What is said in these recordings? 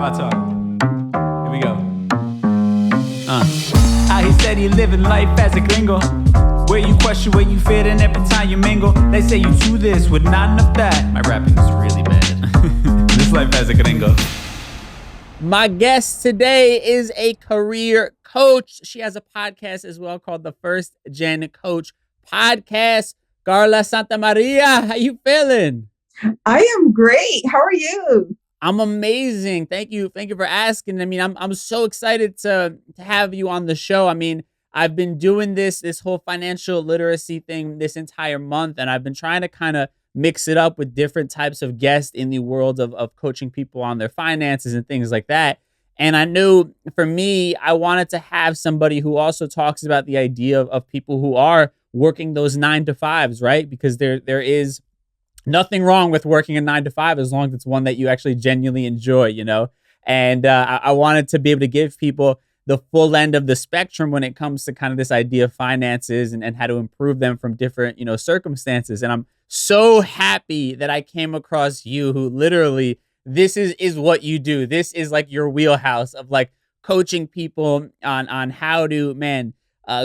my talk. Here we go. How he said he living life as a gringo, where you question where you fit in every time you mingle. They say you do this with not enough that. My rapping is really bad. This life as a gringo. My guest today is a career coach. She has a podcast as well called the First Gen Coach Podcast. Carla Santamaria, how you feeling? I am great. How are you? I'm amazing. Thank you for asking. I mean, I'm so excited to have you on the show. I mean, I've been doing this whole financial literacy thing this entire month, and I've been trying to kind of mix it up with different types of guests in the world of coaching people on their finances and things like that. And I knew for me, I wanted to have somebody who also talks about the idea of people who are working those 9 to 5s, right? Because there is nothing wrong with working a 9 to 5 as long as it's one that you actually genuinely enjoy, you know? And I wanted to be able to give people the full end of the spectrum when it comes to kind of this idea of finances and how to improve them from different, you know, circumstances. And I'm so happy that I came across you, who literally, this is what you do. This is like your wheelhouse of like coaching people on how to,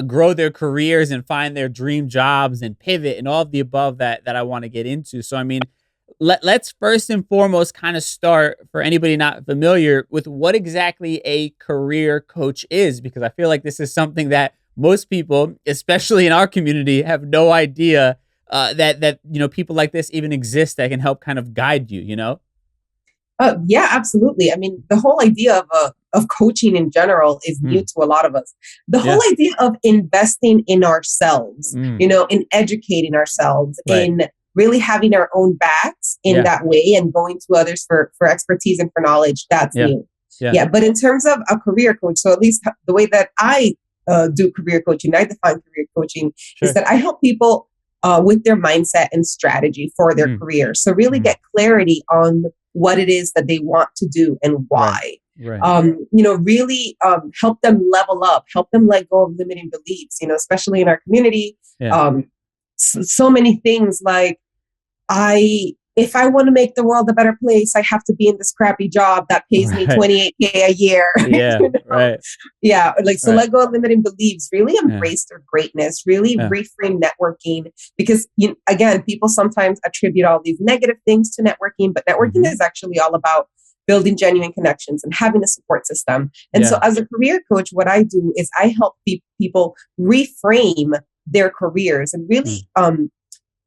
grow their careers and find their dream jobs and pivot and all of the above that I want to get into. So, I mean, let's first and foremost kind of start, for anybody not familiar, with what exactly a career coach is, because I feel like this is something that most people, especially in our community, have no idea that you know, people like this even exist that can help kind of guide you, you know? Yeah, absolutely. I mean, the whole idea of coaching in general is new to a lot of us. The whole idea of investing in ourselves, you know, in educating ourselves, in really having our own backs in that way and going to others for expertise and for knowledge, that's new. Yeah. But in terms of a career coach, so at least the way that I do career coaching, I define career coaching is that I help people with their mindset and strategy for their career. So really get clarity on what it is that they want to do and why. Right. You know, really help them level up, help them let go of limiting beliefs, you know, especially in our community. So many things like, if I want to make the world a better place, I have to be in this crappy job that pays me $28,000 a year. Yeah, you know? Yeah, like, so let go of limiting beliefs, really embrace their greatness, really reframe networking, because, again, people sometimes attribute all these negative things to networking, but networking is actually all about building genuine connections and having a support system. And so as a career coach, what I do is I help people reframe their careers and really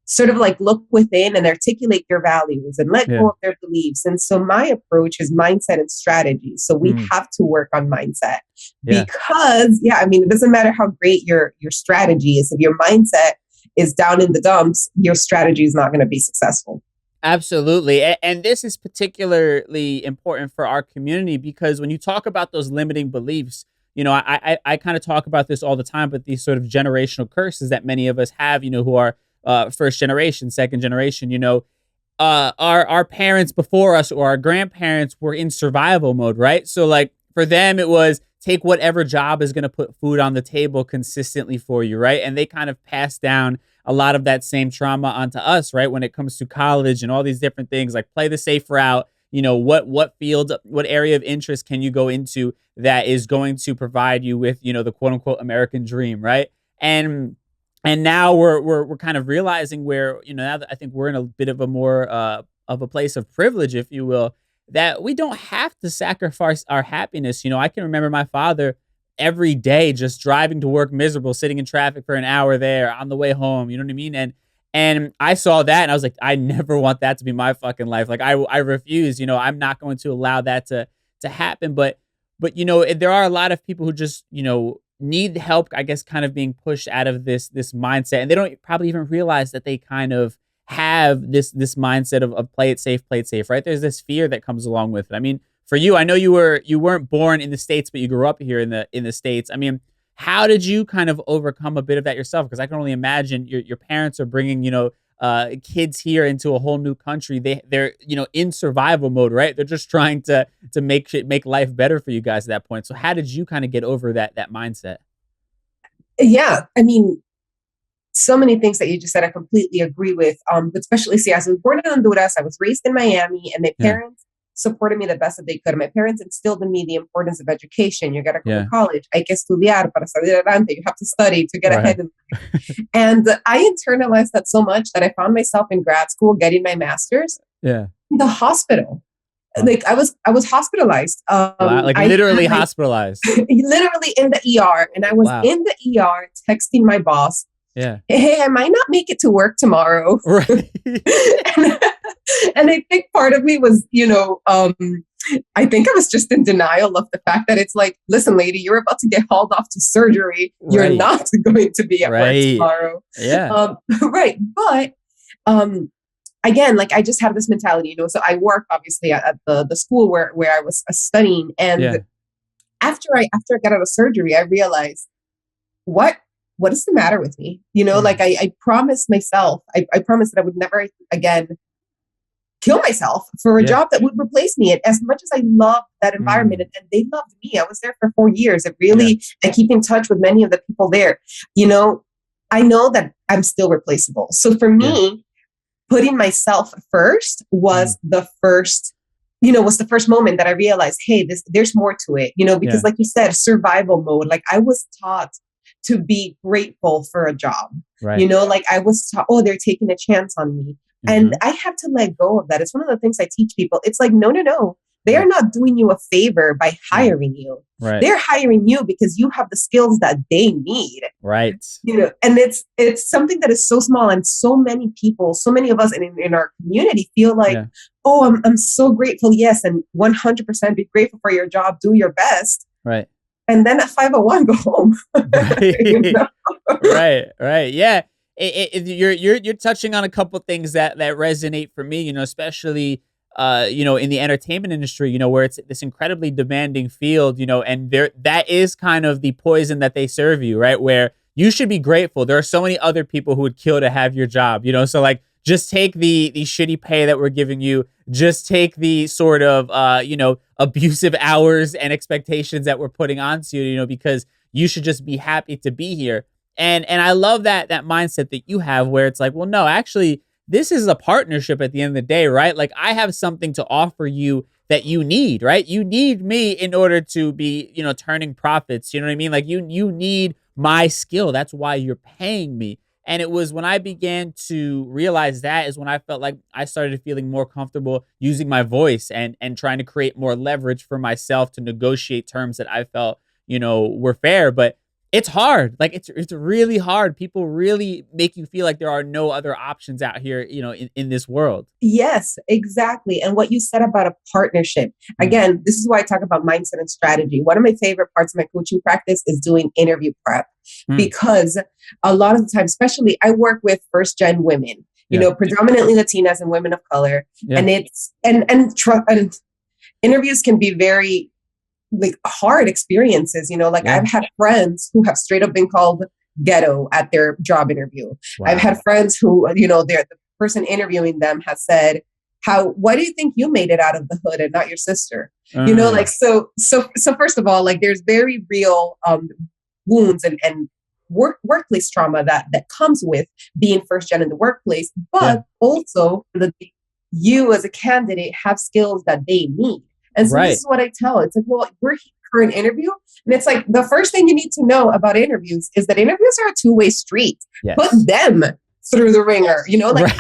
sort of like look within and articulate their values and let go of their beliefs. And so my approach is mindset and strategy. So we have to work on mindset because, I mean, it doesn't matter how great your strategy is. If your mindset is down in the dumps, your strategy is not going to be successful. Absolutely. And this is particularly important for our community because when you talk about those limiting beliefs, you know, I kind of talk about this all the time, but these sort of generational curses that many of us have, you know, who are first generation, second generation, you know, our parents before us or our grandparents were in survival mode, right? So like for them, it was take whatever job is going to put food on the table consistently for you, right? And they kind of passed down a lot of that same trauma onto us, right? When it comes to college and all these different things, like play the safe route, you know, what field, what area of interest can you go into that is going to provide you with, you know, the quote unquote American dream, right? And now we're kind of realizing where, you know, now that I think we're in a bit of a more of a place of privilege, if you will, that we don't have to sacrifice our happiness. You know, I can remember my father every day just driving to work miserable, sitting in traffic for an hour there on the way home. You know what I mean? And I saw that and I was like, I never want that to be my fucking life. Like I refuse, you know, I'm not going to allow that to happen. But, you know, there are a lot of people who just, you know, need help, I guess, kind of being pushed out of this mindset. And they don't probably even realize that they kind of have this mindset of play it safe, right? There's this fear that comes along with it. I mean, for you, I know you weren't born in the States, but you grew up here in the States. I mean, how did you kind of overcome a bit of that yourself? Because I can only imagine your parents are bringing, you know, kids here into a whole new country. They're you know, in survival mode, right? They're just trying to make life better for you guys at that point. So how did you kind of get over that mindset? Yeah, I mean, so many things that you just said, I completely agree with. But especially, see, I was born in Honduras. I was raised in Miami, and my parents supported me the best that they could. My parents instilled in me the importance of education. You got to go to college. Hay que estudiar para salir adelante. You have to study to get ahead. And I internalized that so much that I found myself in grad school getting my master's. In the hospital. Like I was hospitalized. Wow. Like literally hospitalized. Literally in the ER. And I was in the ER texting my boss. Hey, I might not make it to work tomorrow. Right. And I think part of me was, I think I was just in denial of the fact that it's like, listen, lady, you're about to get hauled off to surgery. You're not going to be at work tomorrow. But again, like I just have this mentality, so I work obviously at the school where I was studying. And after I got out of surgery, I realized what is the matter with me? Like I promised myself, I promised that I would never again kill myself for a job that would replace me. And as much as I loved that environment and they loved me, I was there for 4 years. It really, I keep in touch with many of the people there. I know that I'm still replaceable. So for me, putting myself first was the first moment that I realized, hey, there's more to it, because like you said, survival mode. Like I was taught to be grateful for a job, like I was taught, oh, they're taking a chance on me. And I have to let go of that. It's one of the things I teach people. It's like, no. They are not doing you a favor by hiring you. They're hiring you because you have the skills that they need. And it's something that is so small, and so many people, so many of us in our community feel like, oh, I'm so grateful. Yes. And 100% be grateful for your job. Do your best. And then at 5:01, go home. Right. Yeah. You're touching on a couple things that resonate for me, especially, in the entertainment industry, where it's this incredibly demanding field, and that is kind of the poison that they serve you, right? Where you should be grateful. There are so many other people who would kill to have your job, so like, just take the shitty pay that we're giving you. Just take the sort of, abusive hours and expectations that we're putting onto you, because you should just be happy to be here. And I love that mindset that you have, where it's like, well, no, actually, this is a partnership at the end of the day, right? Like I have something to offer you that you need, right? You need me in order to be, turning profits. You know what I mean? Like you need my skill. That's why you're paying me. And it was when I began to realize that is when I felt like I started feeling more comfortable using my voice and trying to create more leverage for myself to negotiate terms that I felt, were fair. But it's hard. Like it's really hard. People really make you feel like there are no other options out here, in this world. Yes, exactly. And what you said about a partnership, again, this is why I talk about mindset and strategy. One of my favorite parts of my coaching practice is doing interview prep, because a lot of the time, especially I work with first gen women, predominantly Latinas and women of color. And it's, and interviews can be very like hard experiences, I've had friends who have straight up been called ghetto at their job interview. I've had friends who, the person interviewing them has said, why do you think you made it out of the hood and not your sister? So first of all, like there's very real wounds and workplace trauma that comes with being first gen in the workplace, but also you as a candidate have skills that they need. And so this is what I tell. It's like, well, we're here for an interview. And it's like, the first thing you need to know about interviews is that interviews are a two-way street. Put them through the ringer,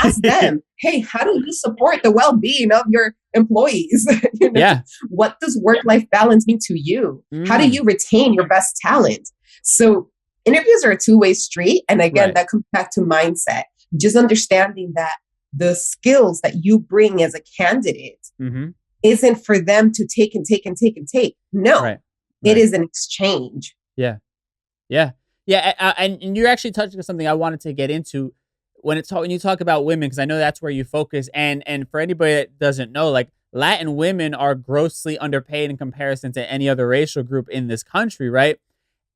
ask them, hey, how do you support the well-being of your employees? What does work-life balance mean to you? How do you retain your best talent? So interviews are a two-way street. And again, that comes back to mindset, just understanding that the skills that you bring as a candidate isn't for them to take and take and take and take. No, it is an exchange. And you're actually touching on something I wanted to get into when you talk about women, because I know that's where you focus. And for anybody that doesn't know, like Latin women are grossly underpaid in comparison to any other racial group in this country, right?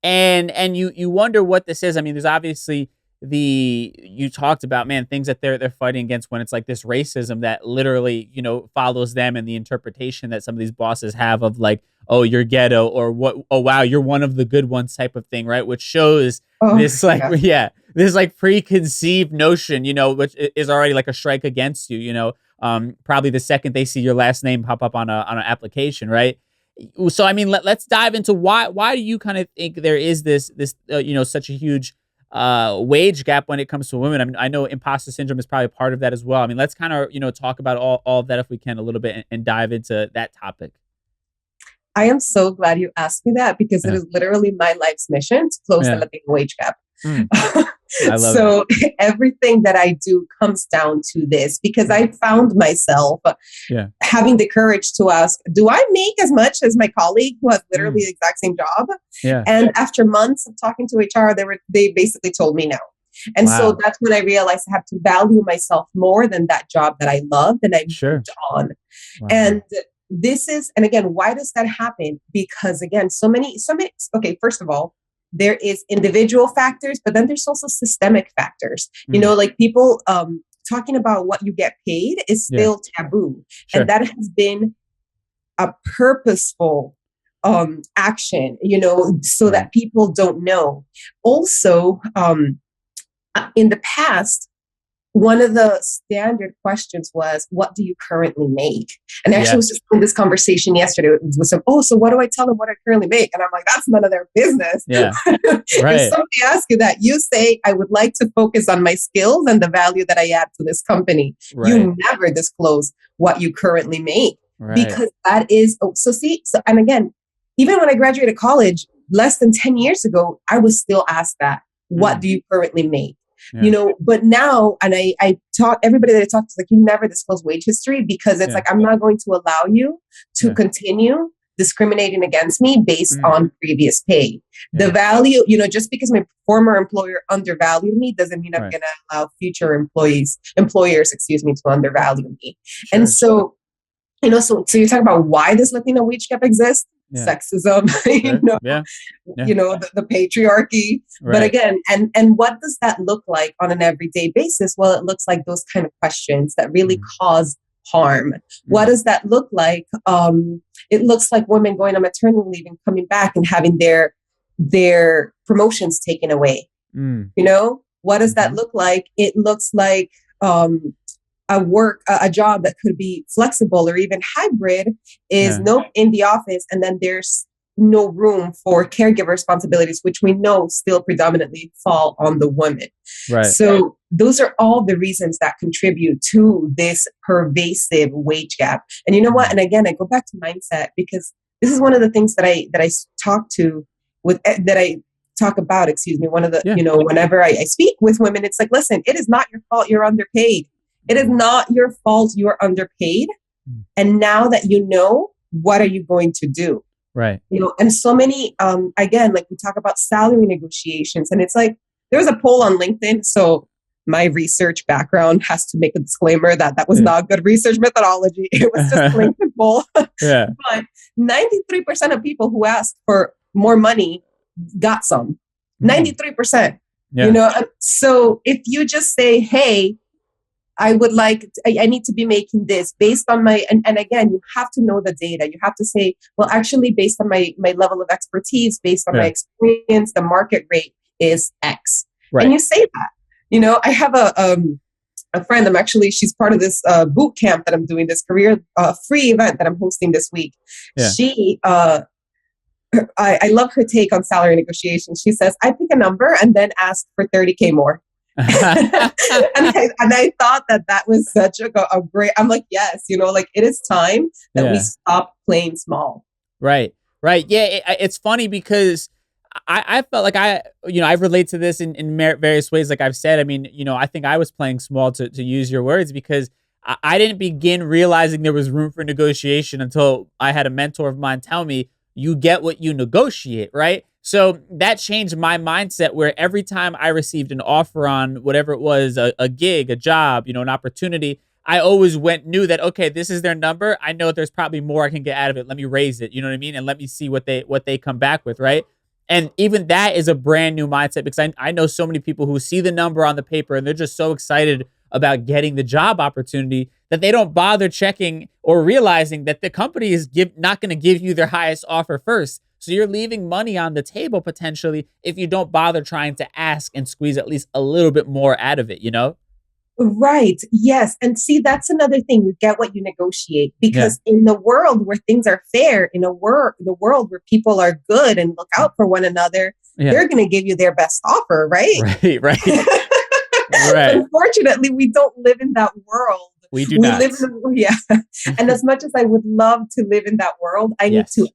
And you wonder what this is. I mean, there's obviously you talked about, man, things that they're fighting against when it's like this racism that literally, follows them, and the interpretation that some of these bosses have of like, oh, you're ghetto, or what, oh wow, you're one of the good ones type of thing, right? Which shows this this like preconceived notion, which is already like a strike against you, probably the second they see your last name pop up on an application, right? So, I mean, let's dive into why do you kind of think there is this such a huge wage gap when it comes to women? I mean, I know imposter syndrome is probably part of that as well. I mean, let's kind of, talk about all of that if we can a little bit and dive into that topic. I am so glad you asked me that because it is literally my life's mission to close the Latino wage gap. I love so everything that I do comes down to this because I found myself having the courage to ask, do I make as much as my colleague who has literally the exact same job? Yeah. And after months of talking to HR, they basically told me no. And so that's when I realized I have to value myself more than that job that I loved and I moved on. Wow. And and again, why does that happen? Because again, okay, first of all, there is individual factors, but then there's also systemic factors. Like people talking about what you get paid is still taboo. Sure. And that has been a purposeful action, so that people don't know. Also, in the past, one of the standard questions was, what do you currently make? And actually, I was just in this conversation yesterday with some, so what do I tell them what I currently make? And I'm like, that's none of their business. Yeah. If somebody asks you that, you say, I would like to focus on my skills and the value that I add to this company. Right. You never disclose what you currently make because that is, and again, even when I graduated college, less than 10 years ago, I was still asked that, what do you currently make? Yeah. But now, and I talk, everybody that I talk to is like, you never disclose wage history because it's like, I'm not going to allow you to continue discriminating against me based on previous pay. The value, just because my former employer undervalued me doesn't mean I'm going to allow future employers, to undervalue me. Sure. And so, so you talk about why this Latino wage gap exists. Sexism, the patriarchy. Right. But again, and what does that look like on an everyday basis? Well, it looks like those kind of questions that really cause harm. What does that look like? It looks like women going on maternity leave and coming back and having their promotions taken away. What does that look like? It looks like a job that could be flexible or even hybrid is in the office, and then there's no room for caregiver responsibilities, which we know still predominantly fall on the woman. Right. So those are all the reasons that contribute to this pervasive wage gap. And you know what? And again, I go back to mindset because this is one of the things that I talk about. One of the whenever I speak with women, it's like, listen, it is not your fault you're underpaid. It is not your fault you're underpaid. And now that you know, what are you going to do? Right. And so many, again, like we talk about salary negotiations, and it's like, there was a poll on LinkedIn. So my research background has to make a disclaimer that was not good research methodology. It was just a LinkedIn poll. But 93% of people who asked for more money got some. 93%. So if you just say, hey, I need to be making this based on my, and again, you have to know the data. You have to say, well, actually, based on my level of expertise, based on my experience, the market rate is X. Right. And you say that. I have a friend, she's part of this boot camp that I'm doing, this career free event that I'm hosting this week. Yeah. She, I love her take on salary negotiations. She says, I pick a number and then ask for 30K more. and I thought that was such a great, I'm like, yes, it is time that we stop playing small. Right. Yeah. It's funny because I felt like I relate to this in various ways. Like I've said, I mean, I think I was playing small to use your words because I didn't begin realizing there was room for negotiation until I had a mentor of mine tell me, you get what you negotiate, right? So that changed my mindset where every time I received an offer on whatever it was, a gig, a job, an opportunity, I always knew that, okay, this is their number. I know there's probably more I can get out of it. Let me raise it. You know what I mean? And let me see what they come back with, right? And even that is a brand new mindset because I know so many people who see the number on the paper and they're just so excited about getting the job opportunity that they don't bother checking or realizing that the company is not going to give you their highest offer first. So you're leaving money on the table potentially if you don't bother trying to ask and squeeze at least a little bit more out of it, you know? Right. Yes. And see, that's another thing. You get what you negotiate, because in the world where things are fair, in the world where people are good and look out for one another, they're going to give you their best offer, right? Right, right. Right. Unfortunately, we don't live in that world. We do not. Live in And as much as I would love to live in that world, I need to,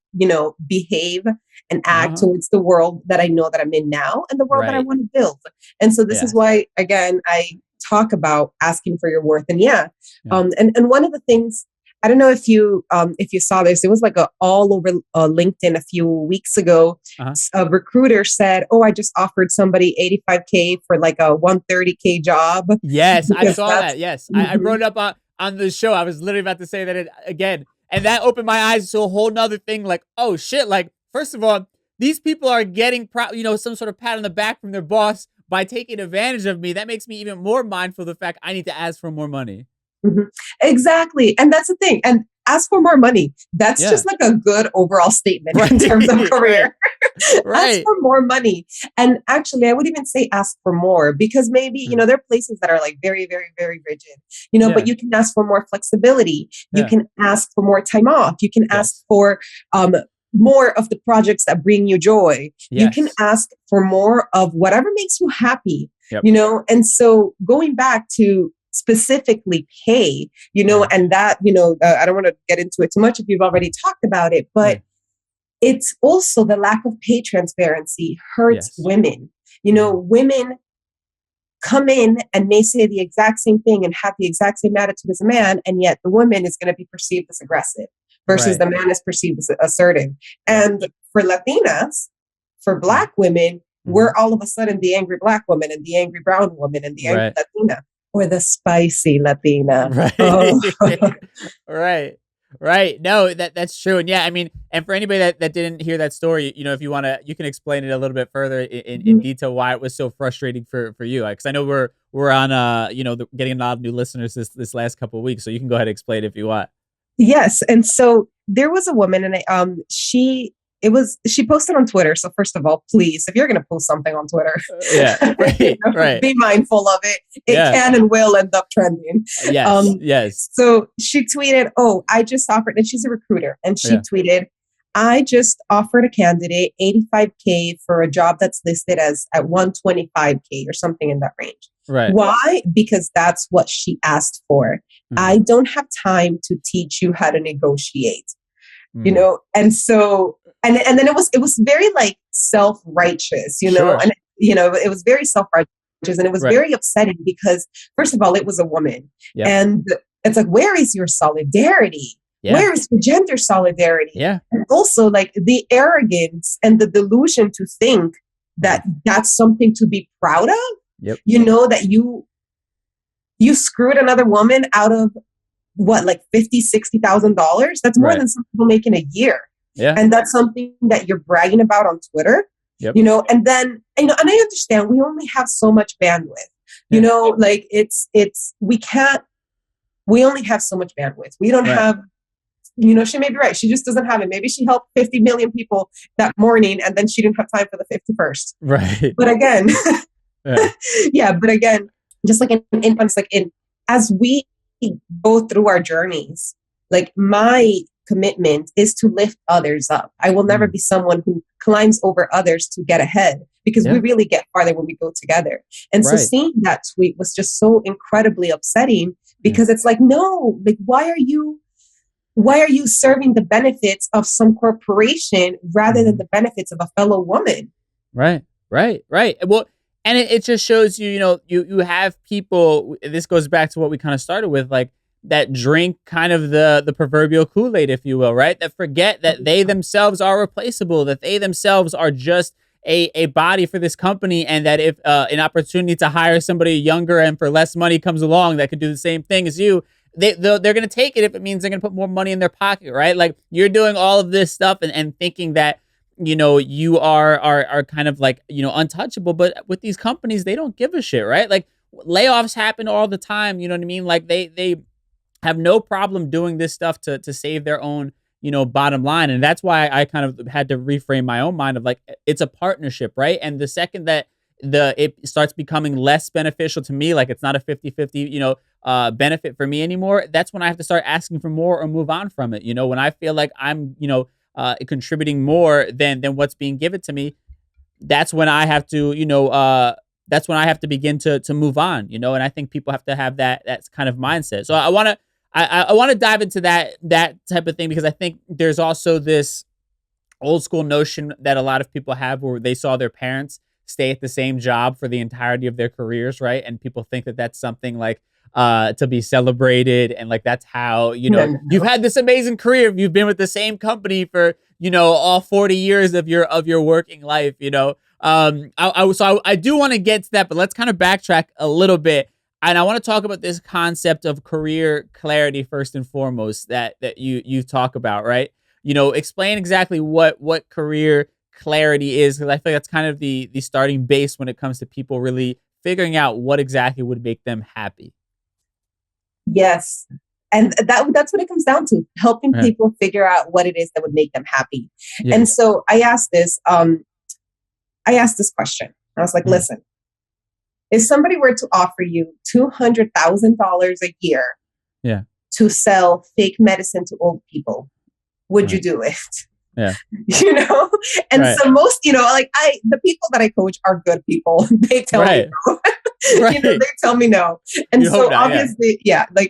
behave and act towards the world that I know that I'm in now and the world that I want to build. And so this is why, again, I talk about asking for your worth. And and one of the things, I don't know if you saw this, it was like all over LinkedIn a few weeks ago. A recruiter said, "Oh, I just offered somebody $85K for like a $130K job." Yes, I saw that. Yes, I brought it up on the show. I was literally about to say that again, and that opened my eyes to a whole nother thing. Like, oh shit! Like, first of all, these people are getting some sort of pat on the back from their boss by taking advantage of me. That makes me even more mindful of the fact I need to ask for more money. Mm-hmm. Exactly. And that's the thing. And ask for more money. That's just like a good overall statement in terms of career. Ask for more money. And actually, I would even say ask for more, because maybe, there are places that are like very, very, very rigid, but you can ask for more flexibility. You can ask for more time off. You can ask for more of the projects that bring you joy. You can ask for more of whatever makes you happy, and so going back to specifically pay, and that, I don't want to get into it too much if you've already talked about it, but it's also the lack of pay transparency hurts women. Women come in and may say the exact same thing and have the exact same attitude as a man, and yet the woman is going to be perceived as aggressive versus the man is perceived as assertive. And for Latinas, for Black women, we're all of a sudden the angry Black woman and the angry brown woman and the angry Latina, or the spicy Latina. Right. Oh. Right. No, that's true. And I mean, and for anybody that didn't hear that story, if you want to, you can explain it a little bit further in detail why it was so frustrating for you. Because I know we're on, getting a lot of new listeners this last couple of weeks. So you can go ahead and explain it if you want. Yes. And so there was a woman, and she posted on Twitter. So first of all, please, if you're going to post something on Twitter, be mindful of it. It can and will end up trending. Yes. So she tweeted, "Oh, I just offered," and she's a recruiter, and she tweeted, "I just offered a candidate $85K for a job that's listed as at $125K or something in that range." Right. Why? Because that's what she asked for. I don't have time to teach you how to negotiate. And so, and then it was very like self-righteous, and it was very self-righteous, and it was very upsetting because first of all, it was a woman, and it's like, where is your solidarity? Where is the gender solidarity? And also like the arrogance and the delusion to think that that's something to be proud of. That you screwed another woman out of what, like $50,000-$60,000? That's more than some people make in a year. And that's something that you're bragging about on Twitter, and then, and I understand we only have so much bandwidth, like we only have so much bandwidth. We don't have, she may be right. She just doesn't have it. Maybe she helped 50 million people that morning and then she didn't have time for the 51st. Right. But again, but again, just like as we go through our journeys, like my commitment is to lift others up. I will never be someone who climbs over others to get ahead, because we really get farther when we go together. And so seeing that tweet was just so incredibly upsetting, because it's like, no, like, why are you serving the benefits of some corporation rather than the benefits of a fellow woman? Right. Well, and it just shows you, you have people, this goes back to what we kind of started with, like that drink kind of the proverbial Kool-Aid, if you will, right? That forget that they themselves are replaceable, that they themselves are just a body for this company, and that if an opportunity to hire somebody younger and for less money comes along that could do the same thing as you, they're going to take it if it means they're going to put more money in their pocket, right? Like, you're doing all of this stuff and thinking that, you are kind of like, untouchable. But with these companies, they don't give a shit, right? Like, layoffs happen all the time. You know what I mean? Like, they have no problem doing this stuff to save their own bottom line. And that's why I kind of had to reframe my own mind of like, it's a partnership, right? And the second that it starts becoming less beneficial to me, like it's not a 50-50, benefit for me anymore, that's when I have to start asking for more or move on from it. When I feel like I'm, contributing more than what's being given to me, that's when I have to, that's when I have to begin to move on, and I think people have to have that kind of mindset. So I want to dive into that type of thing, because I think there's also this old school notion that a lot of people have where they saw their parents stay at the same job for the entirety of their careers, right? And people think that that's something like to be celebrated, and like that's how you've had this amazing career if you've been with the same company for all 40 years of your working life. I do want to get to that, but let's kind of backtrack a little bit, and I want to talk about this concept of career clarity first and foremost that you talk about, right? Explain exactly what career clarity is, because I feel like that's kind of the starting base when it comes to people really figuring out what exactly would make them happy. Yes. And that's what it comes down to, helping people figure out what it is that would make them happy. Yeah. And so I asked this question. I was like, listen, if somebody were to offer you $200,000 a year to sell fake medicine to old people, would you do it? Yeah. And so most, the people that I coach are good people. They tell me no. They tell me no. And so obviously,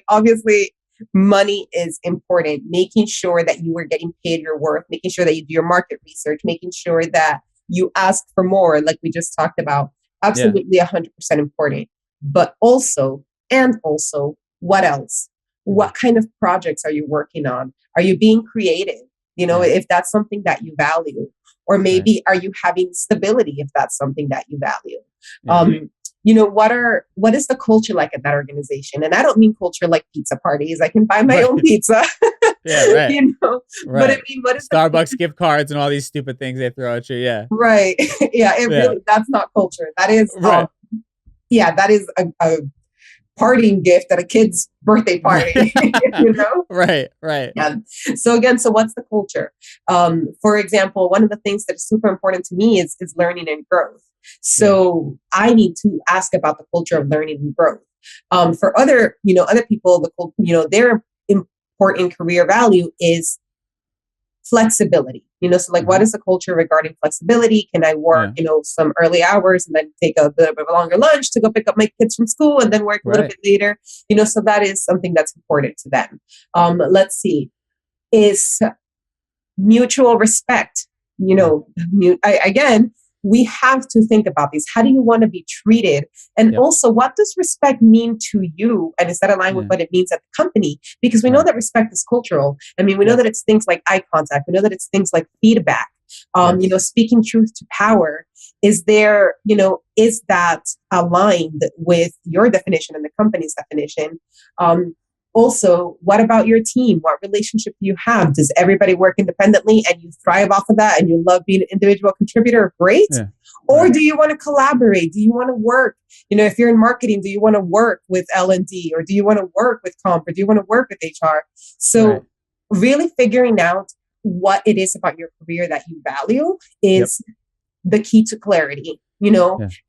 obviously money is important. Making sure that you are getting paid your worth, making sure that you do your market research, making sure that you ask for more, like we just talked about. Absolutely 100% important. But also, what else? What kind of projects are you working on? Are you being creative? If that's something that you value, or maybe are you having stability if that's something that you value? What is the culture like at that organization? And I don't mean culture like pizza parties. I can buy my own pizza. But I mean, what is Starbucks gift cards and all these stupid things they throw at you? Yeah. Right. Really, that's not culture. That is, that is a parting gift at a kid's birthday party. Right. Yeah. So what's the culture? For example, one of the things that is super important to me is learning and growth. So I need to ask about the culture of learning and growth. For other people, their important career value is flexibility. So like, what is the culture regarding flexibility? Can I work, some early hours and then take a bit of a longer lunch to go pick up my kids from school and then work a little bit later? So that is something that's important to them. Let's see, is mutual respect. Again, we have to think about these. How do you want to be treated? And also, what does respect mean to you? And is that aligned with what it means at the company? Because we know that respect is cultural. I mean, we know that it's things like eye contact. We know that it's things like feedback. Speaking truth to power. Is there, is that aligned with your definition and the company's definition? Also, what about your team? What relationship do you have? Does everybody work independently and you thrive off of that and you love being an individual contributor? Great. Yeah. Or do you want to collaborate? Do you want to work? If you're in marketing, do you want to work with L&D, or do you want to work with comp, or do you want to work with HR? So really figuring out what it is about your career that you value is the key to clarity,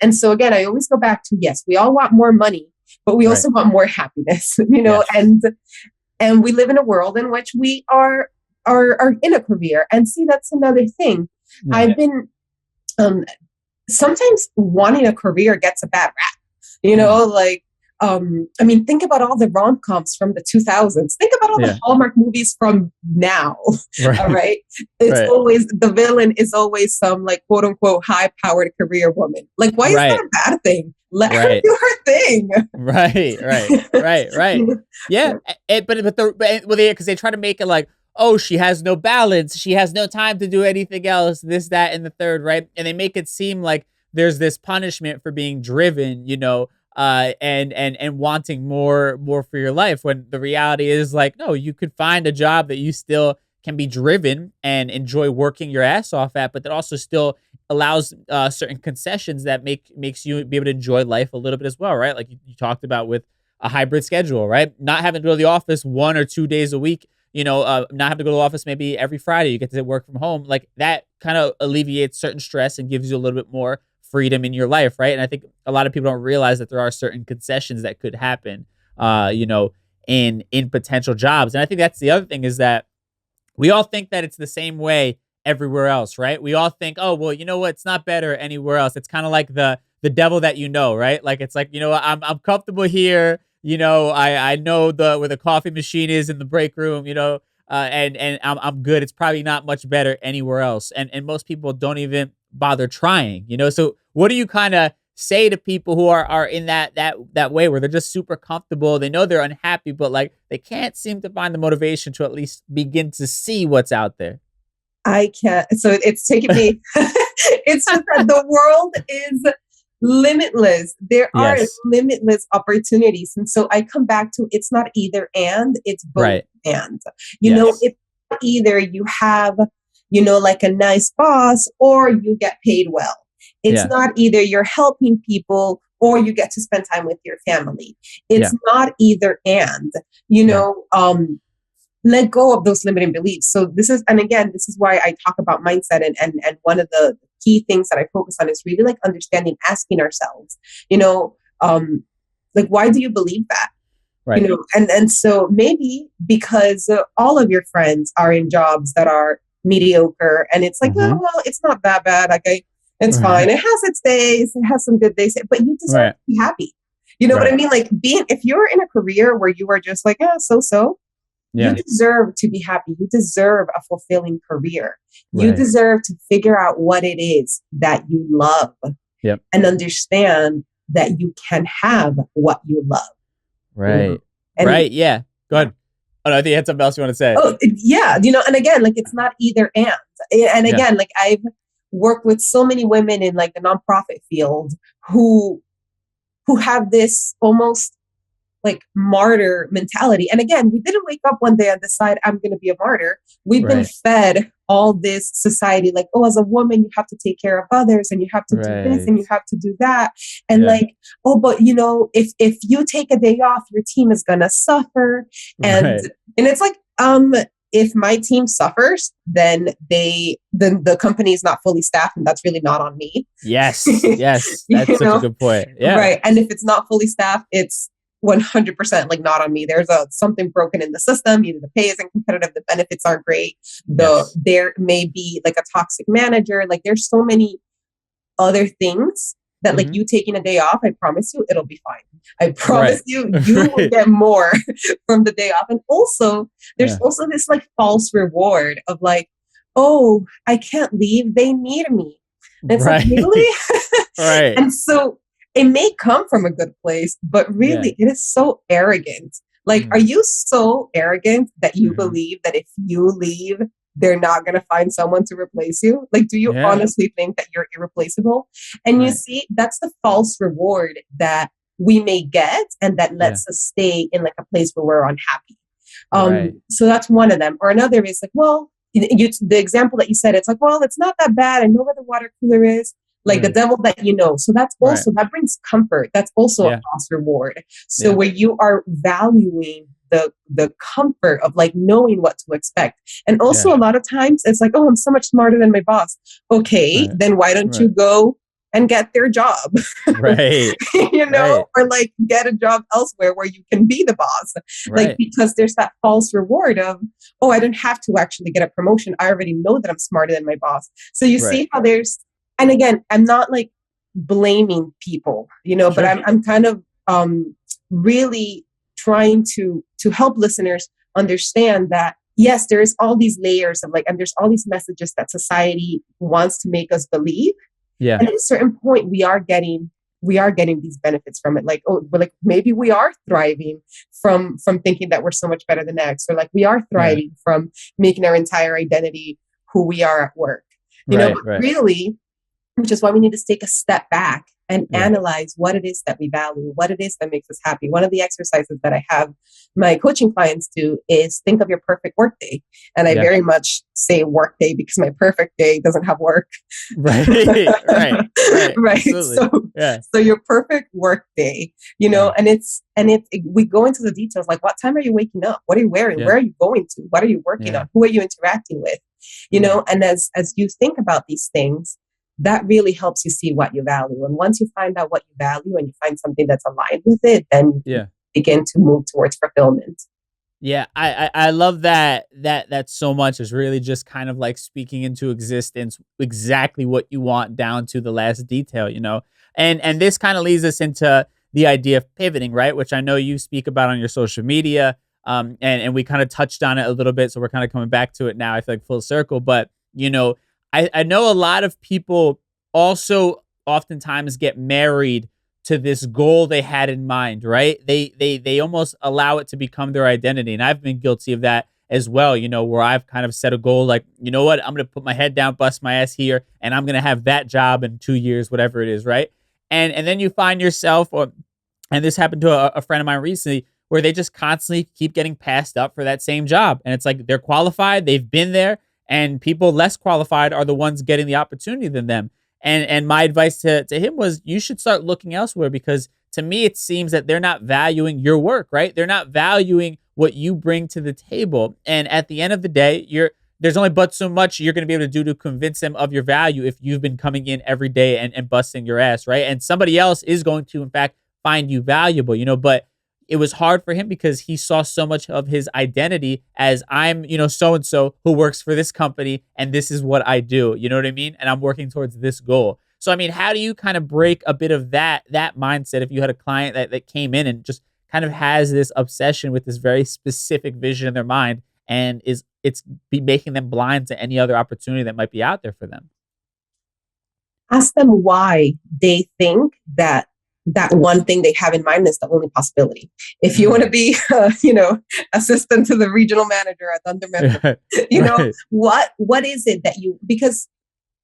And so again, I always go back to, yes, we all want more money, but we also want more happiness, and we live in a world in which we are in a career. And see, that's another thing. Yeah. I've been, sometimes wanting a career gets a bad rap, I mean, think about all the rom-coms from the 2000s. Think about all the Hallmark movies from now. All right. It's always, the villain is always some like quote unquote high-powered career woman. Like, why is that a bad thing? Let her do her thing. Right. Yeah. Because they try to make it like, oh, she has no balance. She has no time to do anything else. This, that, and the third, right? And they make it seem like there's this punishment for being driven, and wanting more for your life, when the reality is like, no, you could find a job that you still can be driven and enjoy working your ass off at, but that also still allows certain concessions that makes you be able to enjoy life a little bit as well, right? Like you talked about with a hybrid schedule, right? Not having to go to the office 1 or 2 days a week, not have to go to the office maybe every Friday. You get to work from home. Like that kind of alleviates certain stress and gives you a little bit more freedom in your life, right? And I think a lot of people don't realize that there are certain concessions that could happen, in potential jobs. And I think that's the other thing is that we all think that it's the same way everywhere else, right? We all think, oh, well, you know what? It's not better anywhere else. It's kind of like the devil that right? Like it's like, I'm comfortable here. I know where the coffee machine is in the break room, and I'm good. It's probably not much better anywhere else. And most people don't even bother trying, So what do you kind of say to people who are in that way where they're just super comfortable? They know they're unhappy, but like they can't seem to find the motivation to at least begin to see what's out there. I can't. So it's taken me, it's just that the world is limitless. There are limitless opportunities. And so I come back to, it's not either and, it's both right. And. It's either you have, like a nice boss or you get paid well. It's not either you're helping people or you get to spend time with your family. It's not either and, let go of those limiting beliefs. So this is why I talk about mindset. And one of the key things that I focus on is really like understanding, asking ourselves, like, why do you believe that? Right. And so maybe because all of your friends are in jobs that are mediocre and it's like, oh, well, it's not that bad. Like it's fine. It has its days. It has some good days, but you deserve to be happy. You know what I mean? Like if you're in a career where you are just like, so, you deserve to be happy. You deserve a fulfilling career. You deserve to figure out what it is that you love and understand that you can have what you love. Right. And, yeah. Go ahead. Oh, no, I think you had something else you want to say. Oh, yeah. And again, like it's not either and. And again, like I've worked with so many women in like the nonprofit field who have this almost like martyr mentality. And again, we didn't wake up one day and decide I'm going to be a martyr. We've been fed all this society, like, oh, as a woman, you have to take care of others and you have to do this and you have to do that. And like, oh, but if you take a day off, your team is going to suffer. And it's like, if my team suffers, then the company is not fully staffed, and that's really not on me. Yes. That's such a good point. Yeah. Right. And if it's not fully staffed, it's 100% like not on me. There's something broken in the system. Either the pay isn't competitive, the benefits aren't great. There may be like a toxic manager. Like there's so many other things that like you taking a day off, I promise you, it'll be fine. I promise you will get more from the day off. And also there's also this like false reward of like, oh, I can't leave. They need me. And it's like, really? And so it may come from a good place, but really it is so arrogant. Like, are you so arrogant that you believe that if you leave, they're not going to find someone to replace you? Like, do you honestly think that you're irreplaceable? And you see, that's the false reward that we may get and that lets us stay in like a place where we're unhappy. So that's one of them. Or another is like, well, the example that you said, it's like, well, it's not that bad. I know where the water cooler is. Like the devil that you know. So that's also, that brings comfort. That's also a false reward. So where you are valuing the comfort of like knowing what to expect. And also a lot of times it's like, oh, I'm so much smarter than my boss. Okay, then why don't you go and get their job? Or like get a job elsewhere where you can be the boss. Like, because there's that false reward of, oh, I don't have to actually get a promotion. I already know that I'm smarter than my boss. So you see how there's, and again, I'm not like blaming people, but I'm kind of really trying to help listeners understand that, yes, there's all these layers of like, and there's all these messages that society wants to make us believe. And at a certain point, we are getting these benefits from it. Like, oh, we're like, maybe we are thriving from thinking that we're so much better than X, or like we are thriving from making our entire identity who we are at work. But really, which is why we need to take a step back and analyze what it is that we value, what it is that makes us happy. One of the exercises that I have my coaching clients do is think of your perfect work day. And I very much say work day because my perfect day doesn't have work. Right. Right. So your perfect work day, you know, and we go into the details, like what time are you waking up? What are you wearing? Where are you going to? What are you working on? Who are you interacting with? You know, and as you think about these things, that really helps you see what you value. And once you find out what you value and you find something that's aligned with it, then you begin to move towards fulfillment. Yeah, I love that so much. Is really just kind of like speaking into existence exactly what you want down to the last detail, you know. And this kind of leads us into the idea of pivoting, right? Which I know you speak about on your social media. And we kind of touched on it a little bit, so we're kind of coming back to it now. I feel like full circle, but you know, I know a lot of people also oftentimes get married to this goal they had in mind, right? They almost allow it to become their identity. And I've been guilty of that as well, you know, where I've kind of set a goal like, you know what, I'm going to put my head down, bust my ass here, and I'm going to have that job in 2 years, whatever it is, right? And then you find yourself, and this happened to a friend of mine recently, where they just constantly keep getting passed up for that same job. And it's like they're qualified, they've been there, and people less qualified are the ones getting the opportunity than them. And my advice to him was, you should start looking elsewhere, because to me, it seems that they're not valuing your work, right? They're not valuing what you bring to the table. And at the end of the day, there's only but so much you're going to be able to do to convince them of your value if you've been coming in every day and busting your ass, right? And somebody else is going to, in fact, find you valuable, you know, but it was hard for him because he saw so much of his identity as I'm, you know, so-and-so who works for this company and this is what I do. You know what I mean? And I'm working towards this goal. So, I mean, how do you kind of break a bit of that mindset if you had a client that came in and just kind of has this obsession with this very specific vision in their mind and it's making them blind to any other opportunity that might be out there for them? Ask them why they think that one thing they have in mind is the only possibility. If you want to be, assistant to the regional manager at Thunder Metro, know, what is it that because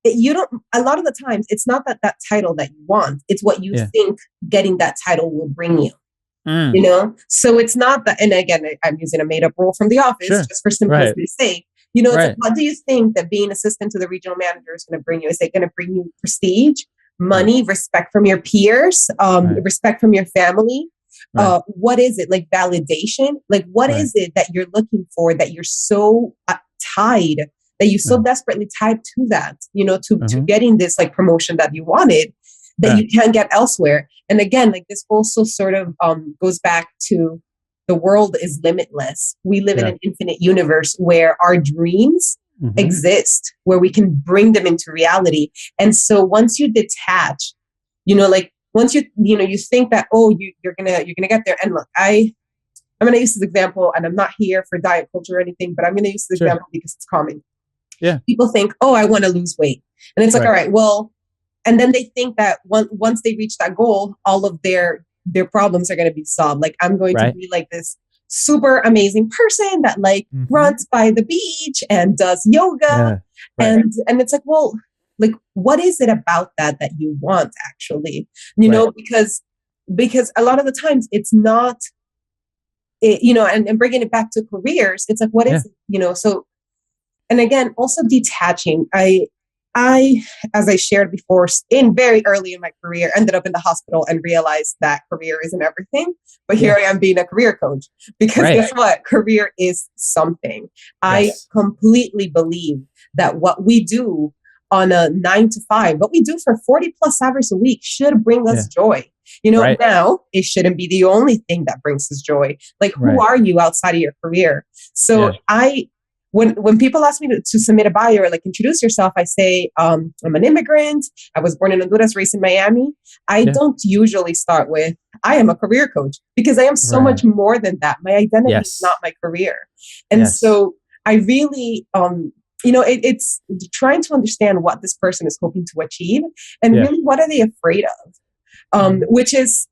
you don't, a lot of the times, it's not that title that you want, it's what you think getting that title will bring you. You know, so it's not that, and again, I'm using a made up rule from The Office just for simplicity's sake. You know, it's like, what do you think that being assistant to the regional manager is going to bring you? Is it going to bring you prestige, money, respect from your peers, respect from your family? What is it, like validation? Like, what is it that you're looking for that you're so tied, that you so desperately tied to that, you know, to getting this like promotion that you wanted that you can't get elsewhere? And again, like this also sort of goes back to the world is limitless. We live in an infinite universe where our dreams exist, where we can bring them into reality. And so once you detach, you know, like once you think that, you're gonna get there. And look, I'm gonna use this example, and I'm not here for diet culture or anything, but I'm gonna use this example because it's common. Yeah. People think, I want to lose weight. And it's like, all right, well, and then they think that once they reach that goal, all of their problems are going to be solved. Like, I'm going to be like this super amazing person that like runs by the beach and does yoga. And it's like, well, like, what is it about that you want actually, you know, because a lot of the times it's not, and bringing it back to careers, it's like, what is it, you know? So, and again, also detaching. I, as I shared before, very early in my career, ended up in the hospital and realized that career isn't everything. But here I am being a career coach, because guess what? Career is something. I completely believe that what we do on a 9 to 5, what we do for 40 plus hours a week should bring us joy. You know, now it shouldn't be the only thing that brings us joy. Like, who are you outside of your career? So When people ask me to submit a bio or like introduce yourself, I say, I'm an immigrant. I was born in Honduras, raised in Miami. I don't usually start with, I am a career coach, because I am so much more than that. My identity is not my career. And so I really, it's trying to understand what this person is hoping to achieve and really what are they afraid of, which is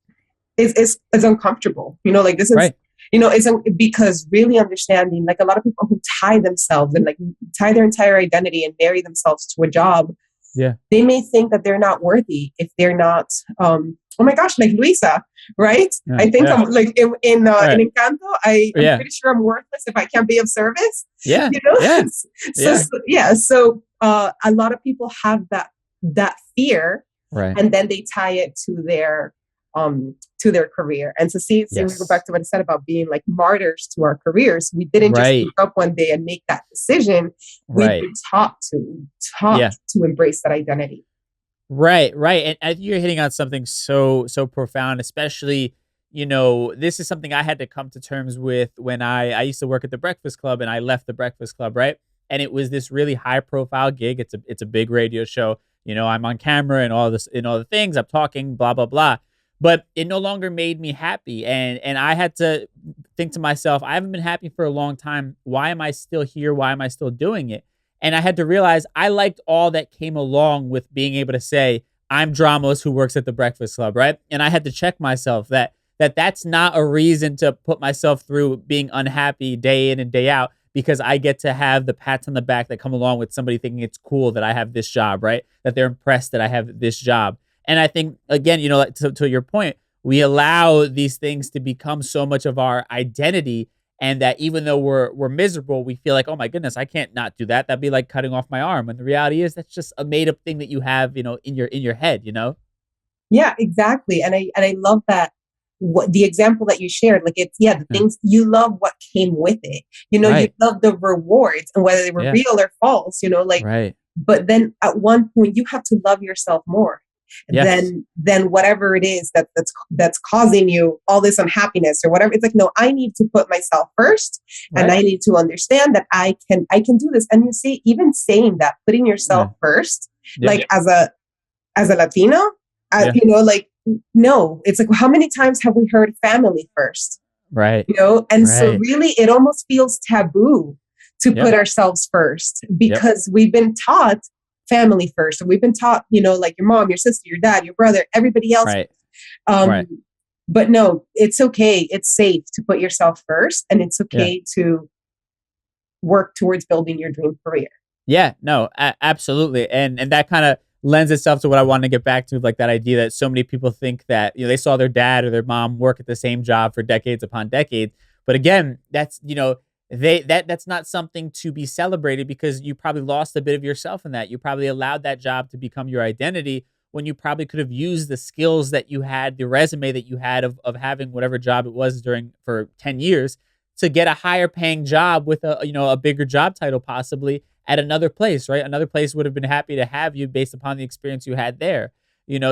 uncomfortable. You know, like this is, you know, it's because really understanding, like a lot of people who tie themselves and like tie their entire identity and marry themselves to a job, Yeah. They may think that they're not worthy if they're not, oh my gosh, like Luisa, right? Yeah. I think I'm like in Right. Encanto, I'm pretty sure I'm worthless if I can't be of service. Yeah. You know? Yeah. So a lot of people have that fear, Right. and then they tie it to their career. And so we go back to what I said about being like martyrs to our careers. We didn't just wake up one day and make that decision. We've been taught to embrace that identity. Right. And you're hitting on something so profound, especially, this is something I had to come to terms with when I used to work at the Breakfast Club, and I left the Breakfast Club, right? And it was this really high profile gig. It's a big radio show. I'm on camera and all this and all the things. I'm talking, blah, blah, blah. But it no longer made me happy. And I had to think to myself, I haven't been happy for a long time. Why am I still here? Why am I still doing it? And I had to realize I liked all that came along with being able to say, I'm Dramos who works at the Breakfast Club, right? And I had to check myself that's not a reason to put myself through being unhappy day in and day out, because I get to have the pats on the back that come along with somebody thinking it's cool that I have this job, right? That they're impressed that I have this job. And I think, again, to your point, we allow these things to become so much of our identity, and that even though we're miserable, we feel like, oh my goodness, I can't not do that. That'd be like cutting off my arm. And the reality is that's just a made up thing that you have, in your head, Yeah, exactly. And I love that. What the example that you shared, like it's the things you love what came with it. You love the rewards, and whether they were real or false, but then at one point you have to love yourself more than whatever it is that's causing you all this unhappiness or whatever. It's like, no, I need to put myself first, and I need to understand that I can do this. And you see, even saying that, putting yourself first, like as a Latino, no, it's like, how many times have we heard family first? Right. So really it almost feels taboo to put ourselves first, because we've been taught family first. And we've been taught, like your mom, your sister, your dad, your brother, everybody else. Right. But no, it's okay. It's safe to put yourself first, and it's okay to work towards building your dream career. Yeah, no, absolutely. And that kind of lends itself to what I wanted to get back to, like that idea that so many people think that, they saw their dad or their mom work at the same job for decades upon decades. But again, that's, that's not something to be celebrated, because you probably lost a bit of yourself in that. You probably allowed that job to become your identity, when you probably could have used the skills that you had, the resume that you had of having whatever job it was for 10 years to get a higher paying job with a bigger job title possibly at another place, right? Another place would have been happy to have you based upon the experience you had there,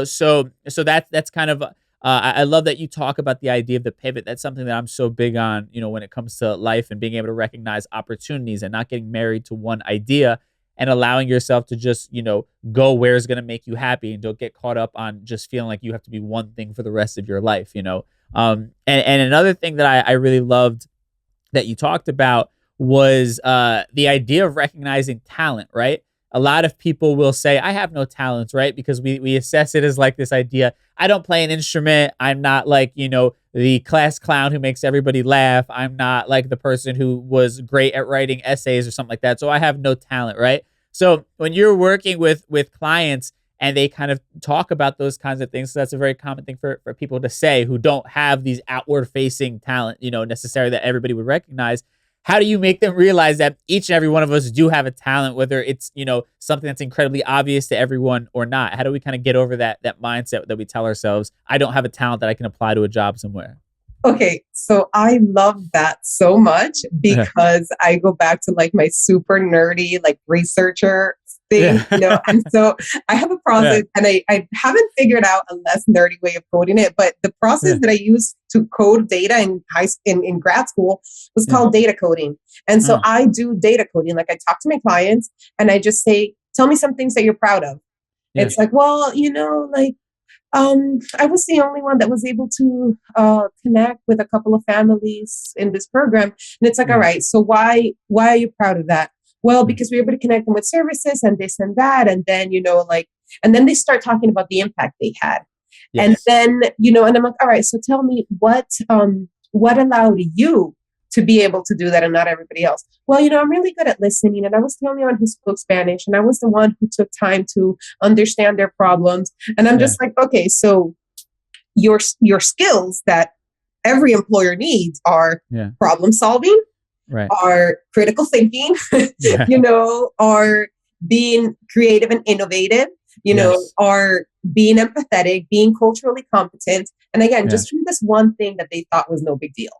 So that's kind of, I love that you talk about the idea of the pivot. That's something that I'm so big on, when it comes to life and being able to recognize opportunities and not getting married to one idea, and allowing yourself to just, go where is going to make you happy, and don't get caught up on just feeling like you have to be one thing for the rest of your life, And another thing that I really loved that you talked about was the idea of recognizing talent, right? A lot of people will say, I have no talents, right? Because we assess it as like this idea. I don't play an instrument. I'm not like, the class clown who makes everybody laugh. I'm not like the person who was great at writing essays or something like that. So I have no talent, right? So when you're working with clients and they kind of talk about those kinds of things, so that's a very common thing for people to say who don't have these outward facing talent, necessarily that everybody would recognize. How do you make them realize that each and every one of us do have a talent, whether it's, something that's incredibly obvious to everyone or not? How do we kind of get over that mindset that we tell ourselves, I don't have a talent that I can apply to a job somewhere? Okay, so I love that so much, because I go back to like my super nerdy, like researcher thing, and so I have a process, and I haven't figured out a less nerdy way of coding it, but the process that I used to code data in grad school was called data coding. And so I do data coding. Like I talk to my clients and I just say, tell me some things that you're proud of. It's like, well, I was the only one that was able to connect with a couple of families in this program. And it's like, all right, so why are you proud of that? Well, because we were able to connect them with services and this and that. And then, and then they start talking about the impact they had. Yes. And then, and I'm like, all right, so tell me what allowed you to be able to do that and not everybody else. Well, I'm really good at listening, and I was the only one who spoke Spanish, and I was the one who took time to understand their problems. And I'm just like, okay, so your skills that every employer needs are problem solving, are critical thinking, are being creative and innovative, are being empathetic, being culturally competent. And again, just from this one thing that they thought was no big deal,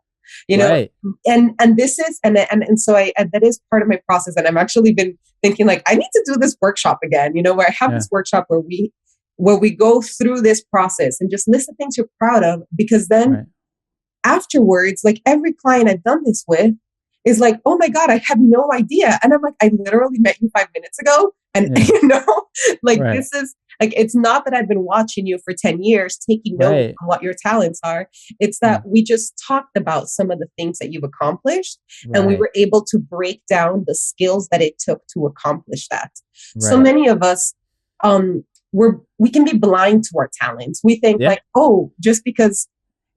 and this is, and so that is part of my process. And I've actually been thinking like, I need to do this workshop again, where I have this workshop where we go through this process and just list the things you're proud of, because then afterwards, like every client I've done this with is like, oh my God, I had no idea. And I'm like, I literally met you 5 minutes ago. And this is like, it's not that I've been watching you for 10 years, taking note on what your talents are. It's that we just talked about some of the things that you've accomplished, and we were able to break down the skills that it took to accomplish that. So many of us, we can be blind to our talents. We think like, oh, just because,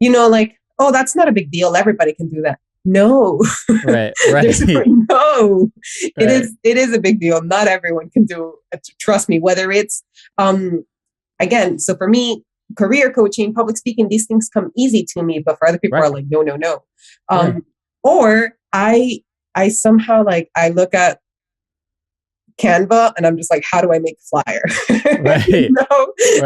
oh, that's not a big deal. Everybody can do that. No, no, it is a big deal. Not everyone can do it. Trust me, whether it's, again, so for me, career coaching, public speaking, these things come easy to me, but for other people are like, no. Or I somehow like, I look at Canva and I'm just like, how do I make a flyer?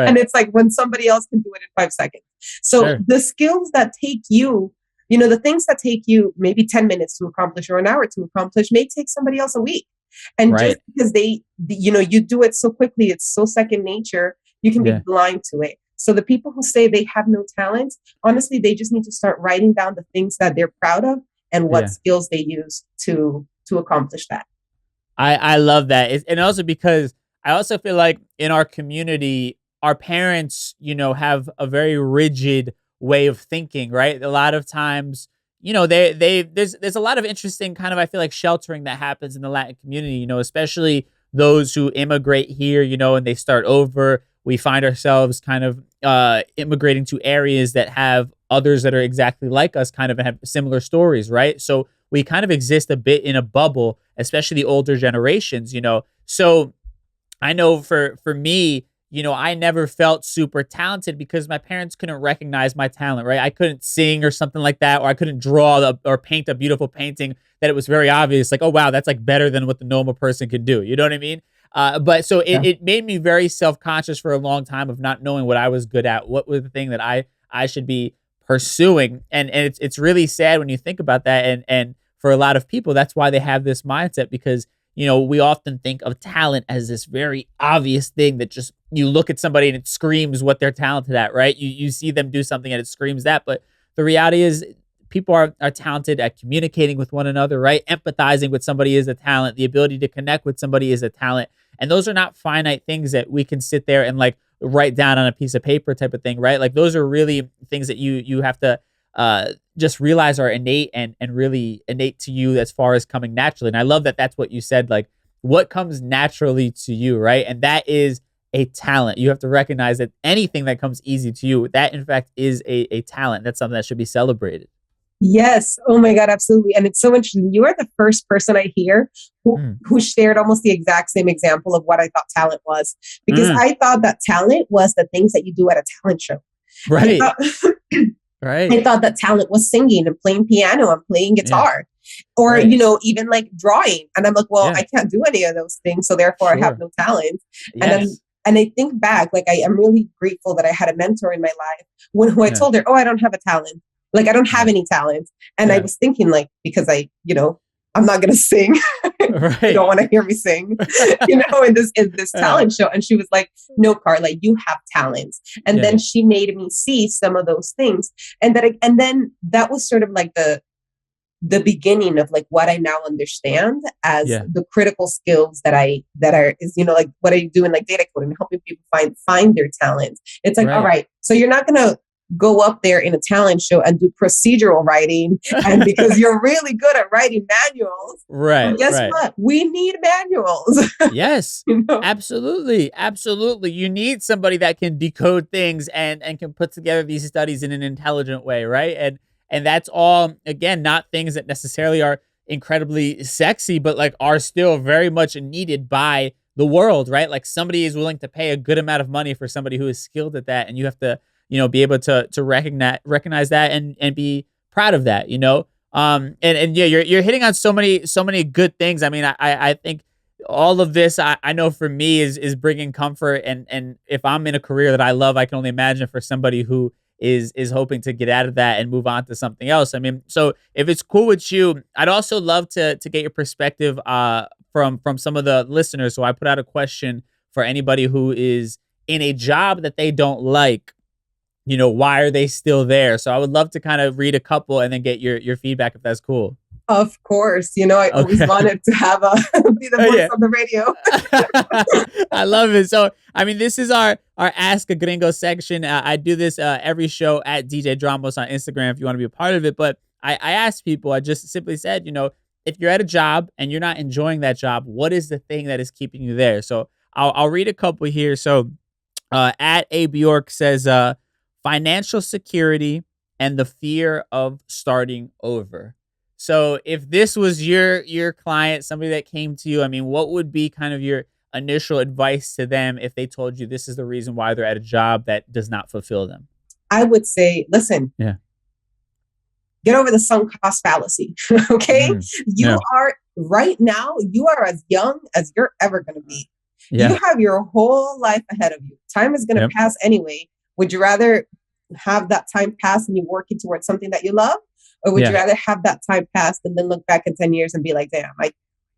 And it's like when somebody else can do it in 5 seconds. So the skills that take you, the things that take you maybe 10 minutes to accomplish or an hour to accomplish may take somebody else a week. And just because you do it so quickly, it's so second nature, you can be blind to it. So the people who say they have no talent, honestly, they just need to start writing down the things that they're proud of and what skills they use to accomplish that. I love that. And also because I also feel like in our community, our parents, have a very rigid way of thinking, right? A lot of times, there's a lot of interesting kind of, I feel like, sheltering that happens in the Latin community, especially those who immigrate here, and they start over. We find ourselves kind of immigrating to areas that have others that are exactly like us, kind of have similar stories, right? So we kind of exist a bit in a bubble, especially the older generations, So I know for me, I never felt super talented because my parents couldn't recognize my talent, right? I couldn't sing or something like that, or I couldn't draw or paint a beautiful painting that it was very obvious, like, oh, wow, that's like better than what the normal person could do. You know what I mean? But so it made me very self-conscious for a long time of not knowing what I was good at, what was the thing that I should be pursuing. And it's really sad when you think about that. And for a lot of people, that's why they have this mindset, because we often think of talent as this very obvious thing that just you look at somebody and it screams what they're talented at, right? You see them do something and it screams that. But the reality is people are talented at communicating with one another, right? Empathizing with somebody is a talent. The ability to connect with somebody is a talent. And those are not finite things that we can sit there and like write down on a piece of paper type of thing, right? Like those are really things that you have to just realize are innate and really innate to you as far as coming naturally. And I love that that's what you said, like what comes naturally to you, right? And that is a talent. You have to recognize that anything that comes easy to you, that in fact is a talent. That's something that should be celebrated. Yes. Oh my God, absolutely. And it's so interesting. You are the first person I hear who shared almost the exact same example of what I thought talent was, because I thought that talent was the things that you do at a talent show. Right. I thought that talent was singing and playing piano and playing guitar or, even like drawing. And I'm like, well, I can't do any of those things. So therefore I have no talent. Yes. And I think back, like I am really grateful that I had a mentor in my life who I told her, oh, I don't have a talent. Like, I don't have any talent. And I was thinking like, because I'm not going to sing. You don't want to hear me sing, in this talent show. And she was like, no, Carla, you have talents. And then she made me see some of those things. And then that was sort of like the beginning of like what I now understand as the critical skills that are like what I do in like data coding, helping people find their talents. It's like, all right, so you're not going to go up there in a talent show and do procedural writing and because you're really good at writing manuals. Right. Well, guess what? We need manuals. Yes, absolutely. Absolutely. You need somebody that can decode things and can put together these studies in an intelligent way. Right. And that's all, again, not things that necessarily are incredibly sexy, but like are still very much needed by the world, right? Like somebody is willing to pay a good amount of money for somebody who is skilled at that. And you have to, be able to recognize that and be proud of that, and yeah, you're hitting on so many good things. I mean, I think all of this, I know for me is bringing comfort. And if I'm in a career that I love, I can only imagine for somebody who is hoping to get out of that and move on to something else. I mean, so if it's cool with you, I'd also love to get your perspective from some of the listeners. So I put out a question for anybody who is in a job that they don't like. Why are they still there? So I would love to kind of read a couple and then get your feedback if that's cool. Of course. I always wanted to have be the voice on the radio. I love it. So, I mean, this is our Ask a Gringo section. I do this every show at DJ Dramos on Instagram if you want to be a part of it. But I asked people, I just simply said, if you're at a job and you're not enjoying that job, what is the thing that is keeping you there? So I'll read a couple here. So at A. Bjork says, financial security and the fear of starting over. So if this was your client, somebody that came to you, I mean, what would be kind of your initial advice to them if they told you this is the reason why they're at a job that does not fulfill them? I would say, listen, get over the sunk cost fallacy. Okay. You are right now, you are as young as you're ever going to be. You have your whole life ahead of you. Time is going to pass anyway. Would you rather have that time pass and you working towards something that you love? Or would you rather have that time pass and then look back in 10 years and be like, damn,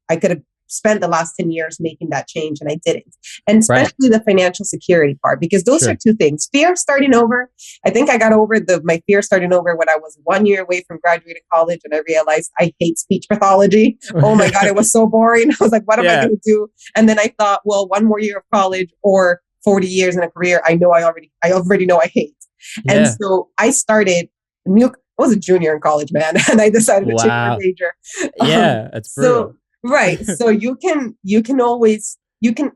I could have spent the last 10 years making that change and I didn't. And especially the financial security part, because those are two things. Fear of starting over. I think I got over my fear of starting over when I was 1 year away from graduating college and I realized I hate speech pathology. Oh my God, it was so boring. I was like, what am I going to do? And then I thought, well, one more year of college or 40 years in a career, I already know I hate. And so I started I was a junior in college, man. And I decided to change my major. Yeah, that's brutal. So you can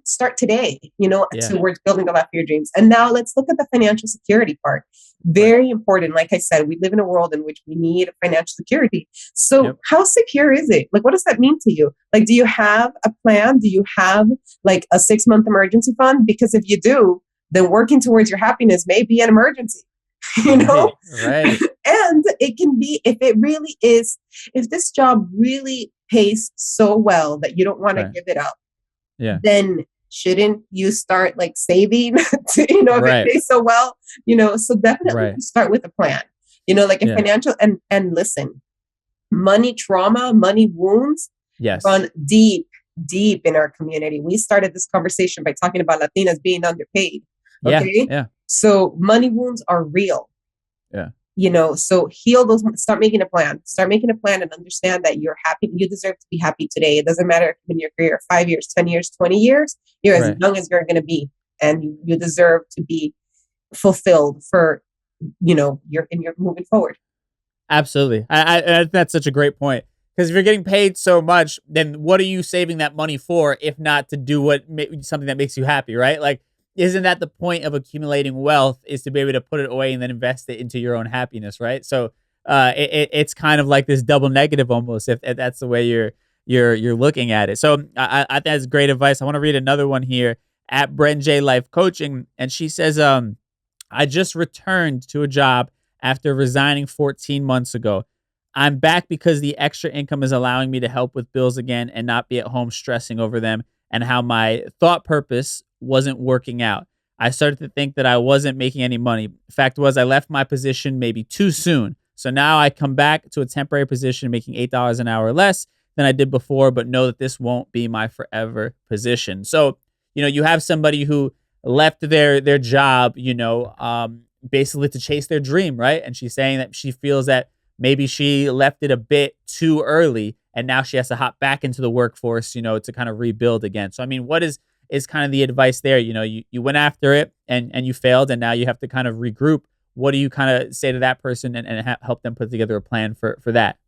start today, towards building the life of your dreams. And now let's look at the financial security part. Very important. Like I said, we live in a world in which we need financial security. So how secure is it? Like, what does that mean to you? Like, do you have a plan? Do you have like a 6-month emergency fund? Because if you do, then working towards your happiness may be an emergency, Right. And it can be, if this job really pays so well that you don't want to give it up, then shouldn't you start like saving to, if it pays so well, so definitely start with a plan, like a financial and listen, money trauma, money wounds run deep in our community. We started this conversation by talking about Latinas being underpaid. Okay. Yeah. So money wounds are real. Yeah. So heal those, start making a plan and understand that you're happy. You deserve to be happy today. It doesn't matter if in your career, 5 years, 10 years, 20 years, you're as young as you're going to be. And you deserve to be fulfilled for, you're moving forward. Absolutely. I that's such a great point. Because if you're getting paid so much, then what are you saving that money for, if not to do something that makes you happy, right? Like, isn't that the point of accumulating wealth, is to be able to put it away and then invest it into your own happiness, right? So it's kind of like this double negative almost, if that's the way you're looking at it. So I think that's great advice. I want to read another one here at Bren J Life Coaching, and she says, I just returned to a job after resigning 14 months ago. I'm back because the extra income is allowing me to help with bills again and not be at home stressing over them and how my thought purpose wasn't working out. I started to think that I wasn't making any money. Fact was, I left my position maybe too soon. So now I come back to a temporary position making $8 an hour less than I did before, but know that this won't be my forever position. So, you have somebody who left their job, basically to chase their dream, right? And she's saying that she feels that maybe she left it a bit too early and now she has to hop back into the workforce, to kind of rebuild again. So, I mean, what is kind of the advice there? You went after it and you failed, and now you have to kind of regroup. What do you kind of say to that person and help them put together a plan for that?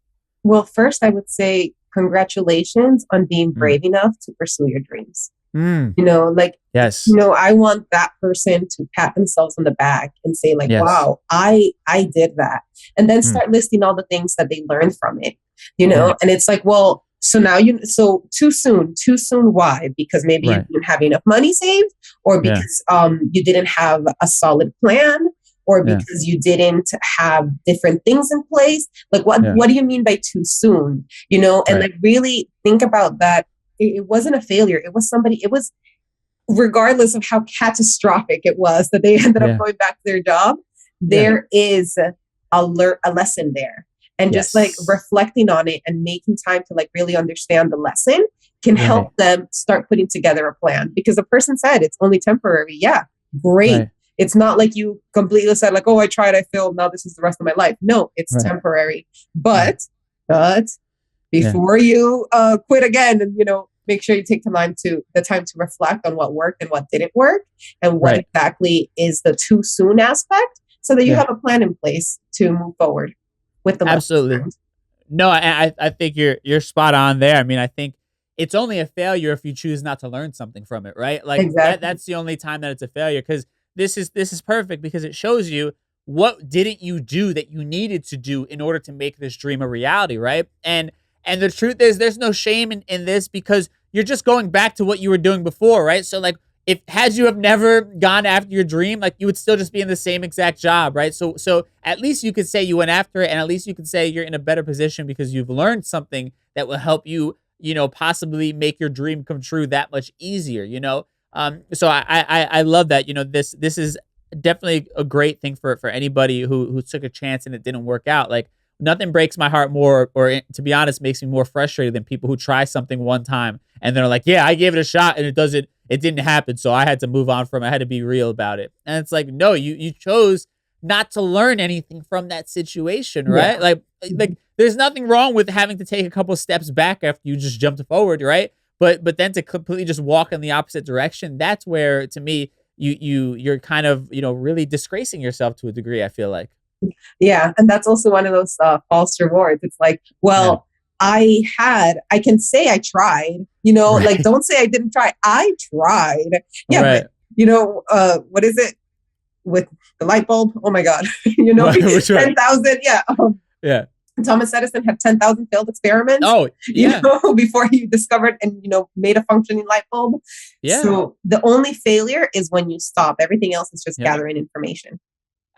Well, first I would say congratulations on being brave enough to pursue your dreams. You know, like, yes, you know, I want that person to pat themselves on the back and say like, yes, wow, I did that. And then mm, start listing all the things that they learned from it, you know? right, And it's like, well, so now so too soon. Why? Because maybe you right, didn't have enough money saved, or yeah, because you didn't have a solid plan, or yeah, because you didn't have different things in place. Like, yeah, what do you mean by too soon? You know, and right, like really think about that. It wasn't a failure. It was regardless of how catastrophic it was that they ended up yeah, going back to their job, yeah, there is a lesson there. And just like yes, reflecting on it and making time to like really understand the lesson can right, help them start putting together a plan. Because the person said it's only temporary. Yeah, great. right, It's not like you completely said like, oh, I tried, I failed, now this is the rest of my life. No, it's right, temporary. right, But yeah, before you quit again, and you know, make sure you take the time to reflect on what worked and what didn't work, and what right, exactly is the too soon aspect, so that you yeah, have a plan in place to move forward with the lessons absolutely. learned. No, I think you're spot on there. I mean, I think it's only a failure if you choose not to learn something from it, right? Like Exactly. that's the only time that it's a failure, because this is perfect, because it shows you what didn't you do that you needed to do in order to make this dream a reality, right? And the truth is, there's no shame in this, because you're just going back to what you were doing before, right? So like, if had you have never gone after your dream, like you would still just be in the same exact job, right? So at least you could say you went after it, and at least you could say you're in a better position because you've learned something that will help you, possibly make your dream come true that much easier, So I love that. This is definitely a great thing for anybody who took a chance and it didn't work out. Like, nothing breaks my heart more, or to be honest, makes me more frustrated than people who try something one time and they're like, yeah, I gave it a shot and it didn't happen. So I had to move on from it. I had to be real about it. And it's like, no, you chose not to learn anything from that situation, Yeah. right? Like there's nothing wrong with having to take a couple steps back after you just jumped forward, right? But then to completely just walk in the opposite direction, that's where, to me, you're kind of, really disgracing yourself to a degree, I feel like. Yeah. And that's also one of those false rewards. It's like, Yeah. well, I can say I tried, you know, like, Right. don't say I didn't try. I tried. Yeah. Right. But, you know, what is it with the light bulb? Oh my God. You know, Right. Which one? 10,000. Yeah. Yeah. Thomas Edison had 10,000 failed experiments, Oh, you yeah. know, before he discovered and, you know, made a functioning light bulb. Yeah. So the only failure is when you stop. Everything else is just Yep. gathering information.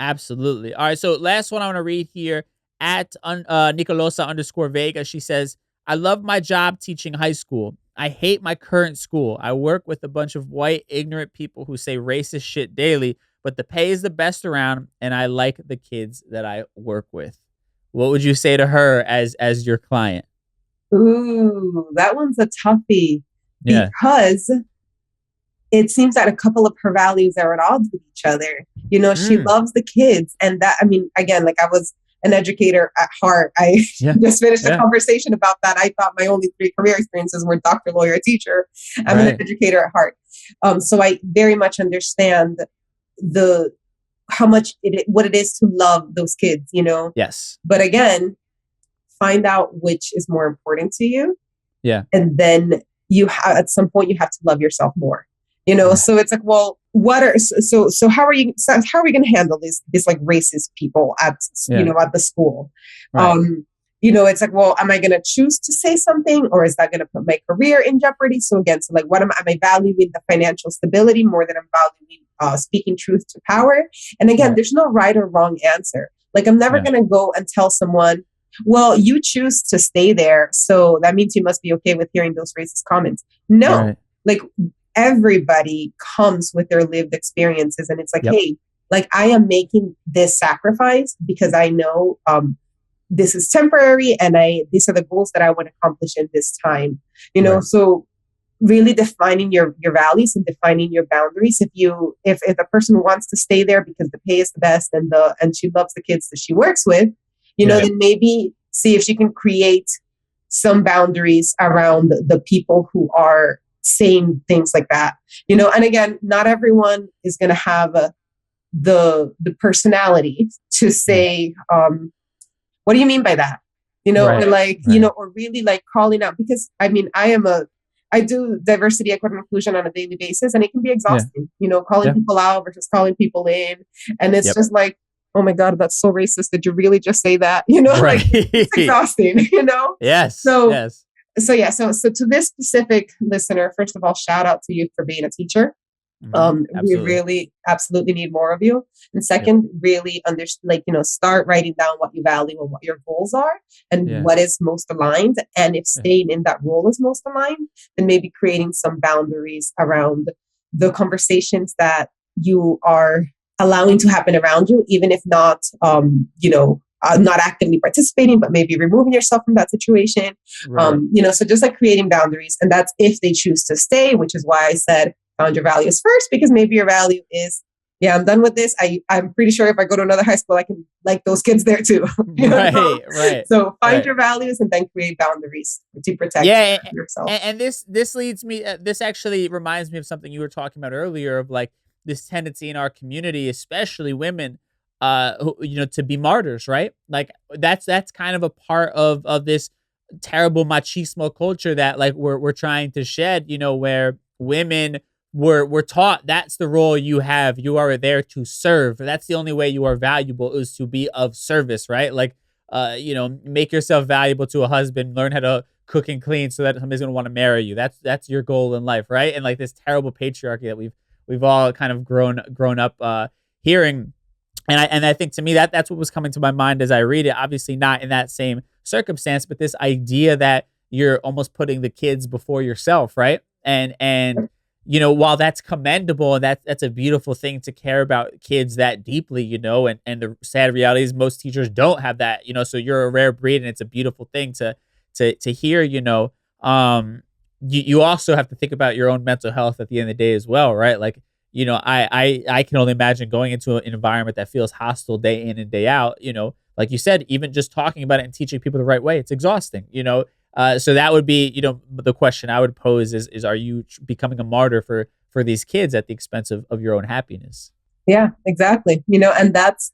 Absolutely. All right. So last one I want to read here at Nicolosa_Vega. She says, I love my job teaching high school. I hate my current school. I work with a bunch of white, ignorant people who say racist shit daily, but the pay is the best around, and I like the kids that I work with. What would you say to her as your client? Ooh, that one's a toughie, Yeah. because it seems that a couple of her values are at odds with each other. You know, she Mm. loves the kids. And that, I mean, again, like, I was an educator at heart. I Yeah. just finished a Yeah. conversation about that. I thought my only 3 career experiences were doctor, lawyer, teacher. I'm an Right. educator at heart. So I very much understand the how much what it is to love those kids, you know. Yes. But again, find out which is more important to you, Yeah. and then at some point you have to love yourself more, you know. Yeah. So it's like, well, how are we going to handle this like racist people at Yeah. you know, at the school? Right. You know, it's like, well, am I going to choose to say something, or is that going to put my career in jeopardy? So again, so like, am I valuing the financial stability more than I'm valuing speaking truth to power? And again, Right. there's no right or wrong answer. Like, I'm never Yeah. going to go and tell someone, well, you choose to stay there, so that means you must be okay with hearing those racist comments. No, Right. like, everybody comes with their lived experiences, and it's like, Yep. hey, like, I am making this sacrifice because I know this is temporary, and these are the goals that I want to accomplish in this time. You know, Right. so really defining your values and defining your boundaries. If a person wants to stay there because the pay is the best and she loves the kids that she works with, you know, Yeah. then maybe see if she can create some boundaries around the people who are saying things like that. You know, and again, not everyone is going to have the personality to say, what do you mean by that? You know, Right. or like, you Right. know, or really like calling out, because I mean, I am a I do diversity, equity, and inclusion on a daily basis, and it can be exhausting, calling people out versus calling people in. And it's just like, oh my God, that's so racist. Did you really just say that? Right. Like it's exhausting, Yes. So, yes. So to this specific listener, first of all, shout out to you for being a teacher. We really absolutely need more of you. And second, really start writing down what you value and what your goals are and what is most aligned. And if staying in that role is most aligned, then maybe creating some boundaries around the conversations that you are allowing to happen around you, even if not, not actively participating, but maybe removing yourself from that situation. Right. So just like creating boundaries, and that's if they choose to stay, which is why I said found your values first, because maybe your value is, I'm done with this. I'm pretty sure if I go to another high school, I can like those kids there too. Right. So find your values and then create boundaries to protect yourself. And this leads me, this actually reminds me of something you were talking about earlier of like this tendency in our community, especially women, to be martyrs, right? Like that's kind of a part of this terrible machismo culture that like we're trying to shed, where women we're taught that's the role you have. You are there to serve. That's the only way you are valuable is to be of service, right? Like, make yourself valuable to a husband, learn how to cook and clean so that somebody's going to want to marry you. That's your goal in life, right? And like this terrible patriarchy that we've all kind of grown up hearing. And I think to me that's what was coming to my mind as I read it. Obviously not in that same circumstance, but this idea that you're almost putting the kids before yourself, right? And while that's commendable and that's a beautiful thing to care about kids that deeply, and the sad reality is most teachers don't have that, so you're a rare breed and it's a beautiful thing to hear, you also have to think about your own mental health at the end of the day as well, right? Like, I can only imagine going into an environment that feels hostile day in and day out, like you said, even just talking about it and teaching people the right way, it's exhausting, so that would be, the question I would pose is are you becoming a martyr for these kids at the expense of your own happiness? Yeah, exactly. And that's,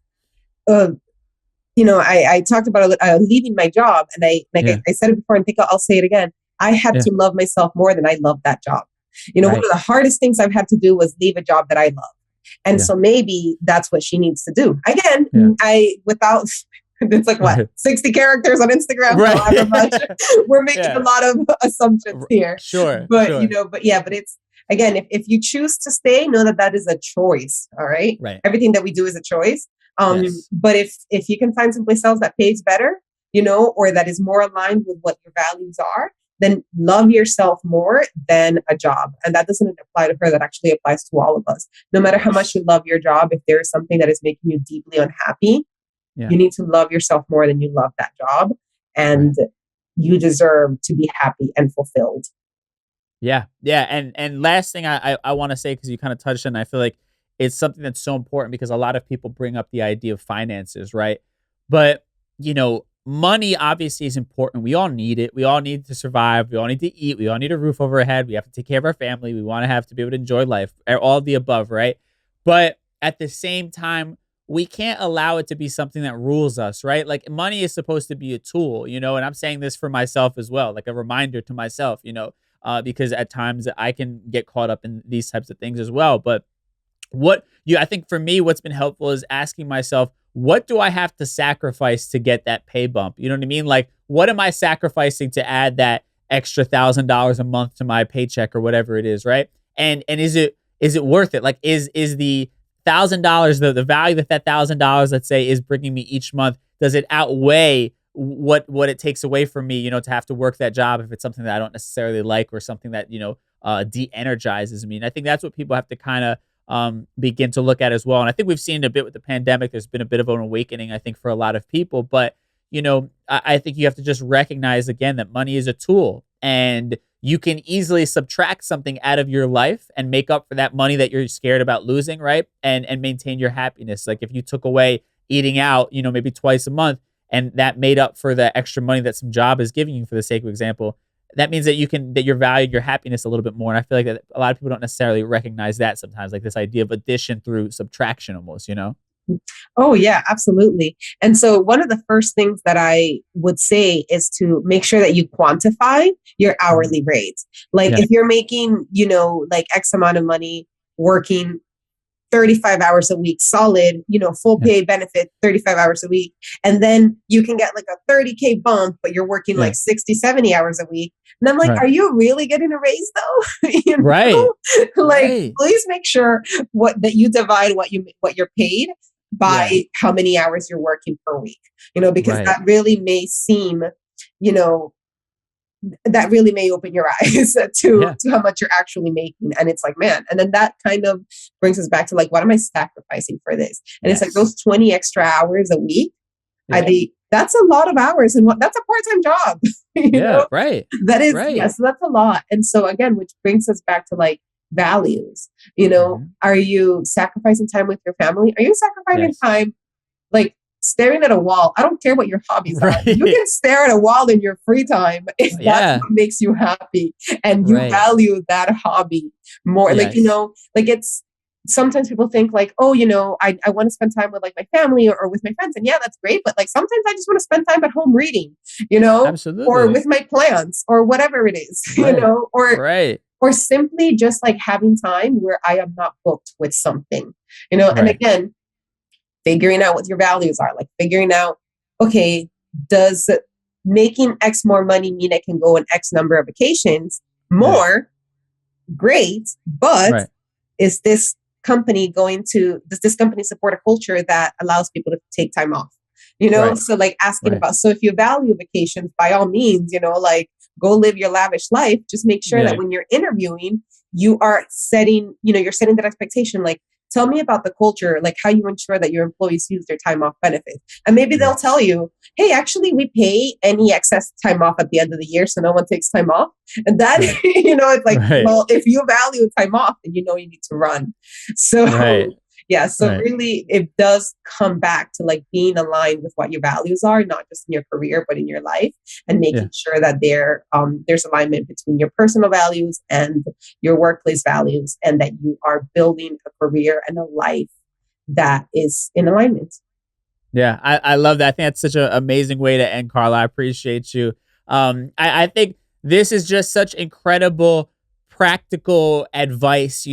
I talked about leaving my job, and I said it before, and I think I'll say it again. I had to love myself more than I loved that job. One of the hardest things I've had to do was leave a job that I love. And so maybe that's what she needs to do. Again, it's like what, 60 characters on Instagram? Right. We're making a lot of assumptions here. Sure. But it's, again, if you choose to stay, know that is a choice. All right. Right. Everything that we do is a choice. But if you can find someplace else that pays better, or that is more aligned with what your values are, then love yourself more than a job. And that doesn't apply to her. That actually applies to all of us. No matter how much you love your job, if there is something that is making you deeply unhappy, you need to love yourself more than you love that job. And you deserve to be happy and fulfilled. Yeah. And last thing I want to say, because you kind of touched on, I feel like it's something that's so important because a lot of people bring up the idea of finances, right? But, money obviously is important. We all need it. We all need to survive. We all need to eat. We all need a roof over our head. We have to take care of our family. We want to have to be able to enjoy life, all of the above, right? But at the same time, we can't allow it to be something that rules us, right? Like money is supposed to be a tool, and I'm saying this for myself as well, like a reminder to myself, because at times I can get caught up in these types of things as well. But I think for me, what's been helpful is asking myself, what do I have to sacrifice to get that pay bump? You know what I mean? Like, what am I sacrificing to add that extra $1,000 a month to my paycheck or whatever it is, right? And is it worth it? Like, is the $1,000 the value that $1,000, let's say, is bringing me each month? Does it outweigh what it takes away from me, to have to work that job if it's something that I don't necessarily like or something that de-energizes me? And I think that's what people have to kind of begin to look at as well. And I think we've seen a bit with the pandemic. There's been a bit of an awakening, I think, for a lot of people. But, I think you have to just recognize, again, that money is a tool. And you can easily subtract something out of your life and make up for that money that you're scared about losing, right? And maintain your happiness. Like if you took away eating out, maybe twice a month, and that made up for the extra money that some job is giving you, for the sake of example, that means that you're valued your happiness a little bit more. And I feel like that a lot of people don't necessarily recognize that sometimes, like this idea of addition through subtraction almost, Oh, yeah, absolutely. And so one of the first things that I would say is to make sure that you quantify your hourly rates. Like if you're making, like X amount of money working 35 hours a week, solid, full pay benefit, 35 hours a week. And then you can get like a 30K bump, but you're working like 60, 70 hours a week. And I'm like, are you really getting a raise though? Right. Like, please make sure that you divide what you're paid by how many hours you're working per week, because that really may seem, that really may open your eyes to how much you're actually making. And it's like, man, and then that kind of brings us back to like, what am I sacrificing for this? And it's like those 20 extra hours a week. I think that's a lot of hours, and that's a part-time job. Right. That is, so that's a lot. And so again, which brings us back to like values, are you sacrificing time with your family? Are you sacrificing time like staring at a wall? I don't care what your hobbies are. You can stare at a wall in your free time if that's what makes you happy and you value that hobby more. Like, like it's sometimes people think like, oh, I want to spend time with like my family or with my friends. And that's great. But like sometimes I just want to spend time at home reading, Absolutely. Or with my plants or whatever it is, or simply just like having time where I am not booked with something, and again, figuring out what your values are, like figuring out, okay, does making X more money mean I can go on X number of vacations more? Great. But does this company support a culture that allows people to take time off? So like asking about, so if you value vacations, by all means, like go live your lavish life. Just make sure that when you're interviewing, you are setting, you're setting that expectation. Like, tell me about the culture, like how you ensure that your employees use their time off benefits. And maybe they'll tell you, hey, actually, we pay any excess time off at the end of the year, so no one takes time off. And that, it's like, well, if you value time off, then you need to run. So really, it does come back to like being aligned with what your values are, not just in your career, but in your life, and making sure that there's alignment between your personal values and your workplace values, and that you are building a career and a life that is in alignment. Yeah, I love that. I think that's such an amazing way to end, Carla. I appreciate you. I think this is just such incredible practical advice,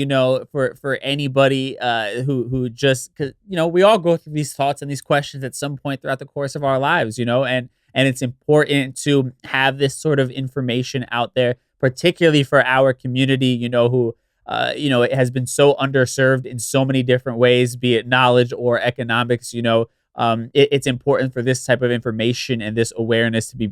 for anybody who just, cause, we all go through these thoughts and these questions at some point throughout the course of our lives, and it's important to have this sort of information out there, particularly for our community, who, it has been so underserved in so many different ways, be it knowledge or economics, it's important for this type of information and this awareness to be,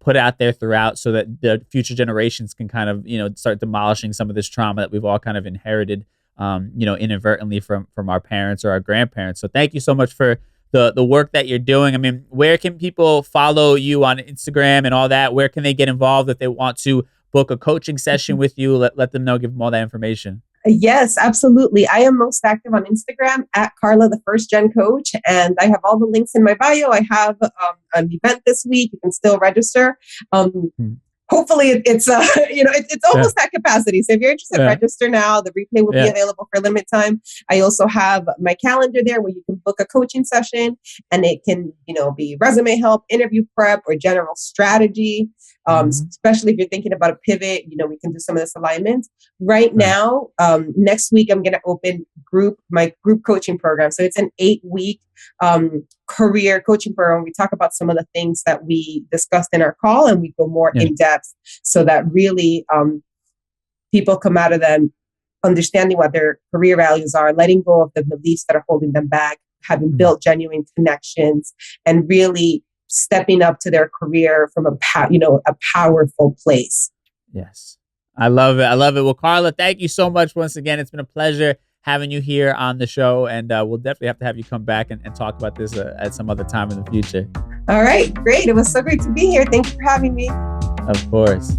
put out there throughout, so that the future generations can kind of, start demolishing some of this trauma that we've all kind of inherited, inadvertently from our parents or our grandparents. So thank you so much for the work that you're doing. I mean, where can people follow you on Instagram and all that? Where can they get involved if they want to book a coaching session with you? Let them know, give them all that information. Yes, absolutely. I am most active on Instagram at Carla, the First Gen Coach, and I have all the links in my bio. I have an event this week. You can still register. Hopefully, it's almost at capacity. So if you're interested, register now. The replay will be available for a limited time. I also have my calendar there where you can book a coaching session, and it can be resume help, interview prep, or general strategy. Especially if you're thinking about a pivot, we can do some of this alignment. Right now, next week, I'm going to open my group coaching program. So it's an 8-week career coaching program. We talk about some of the things that we discussed in our call, and we go more in depth, so that really people come out of them understanding what their career values are, letting go of the beliefs that are holding them back, having built genuine connections, and really stepping up to their career from a powerful place. Yes. I love it. Well, Carla, thank you so much once again. It's been a pleasure having you here on the show, and we'll definitely have to have you come back and talk about this at some other time in the future. All right. Great. It was so great to be here. Thank you for having me. Of course.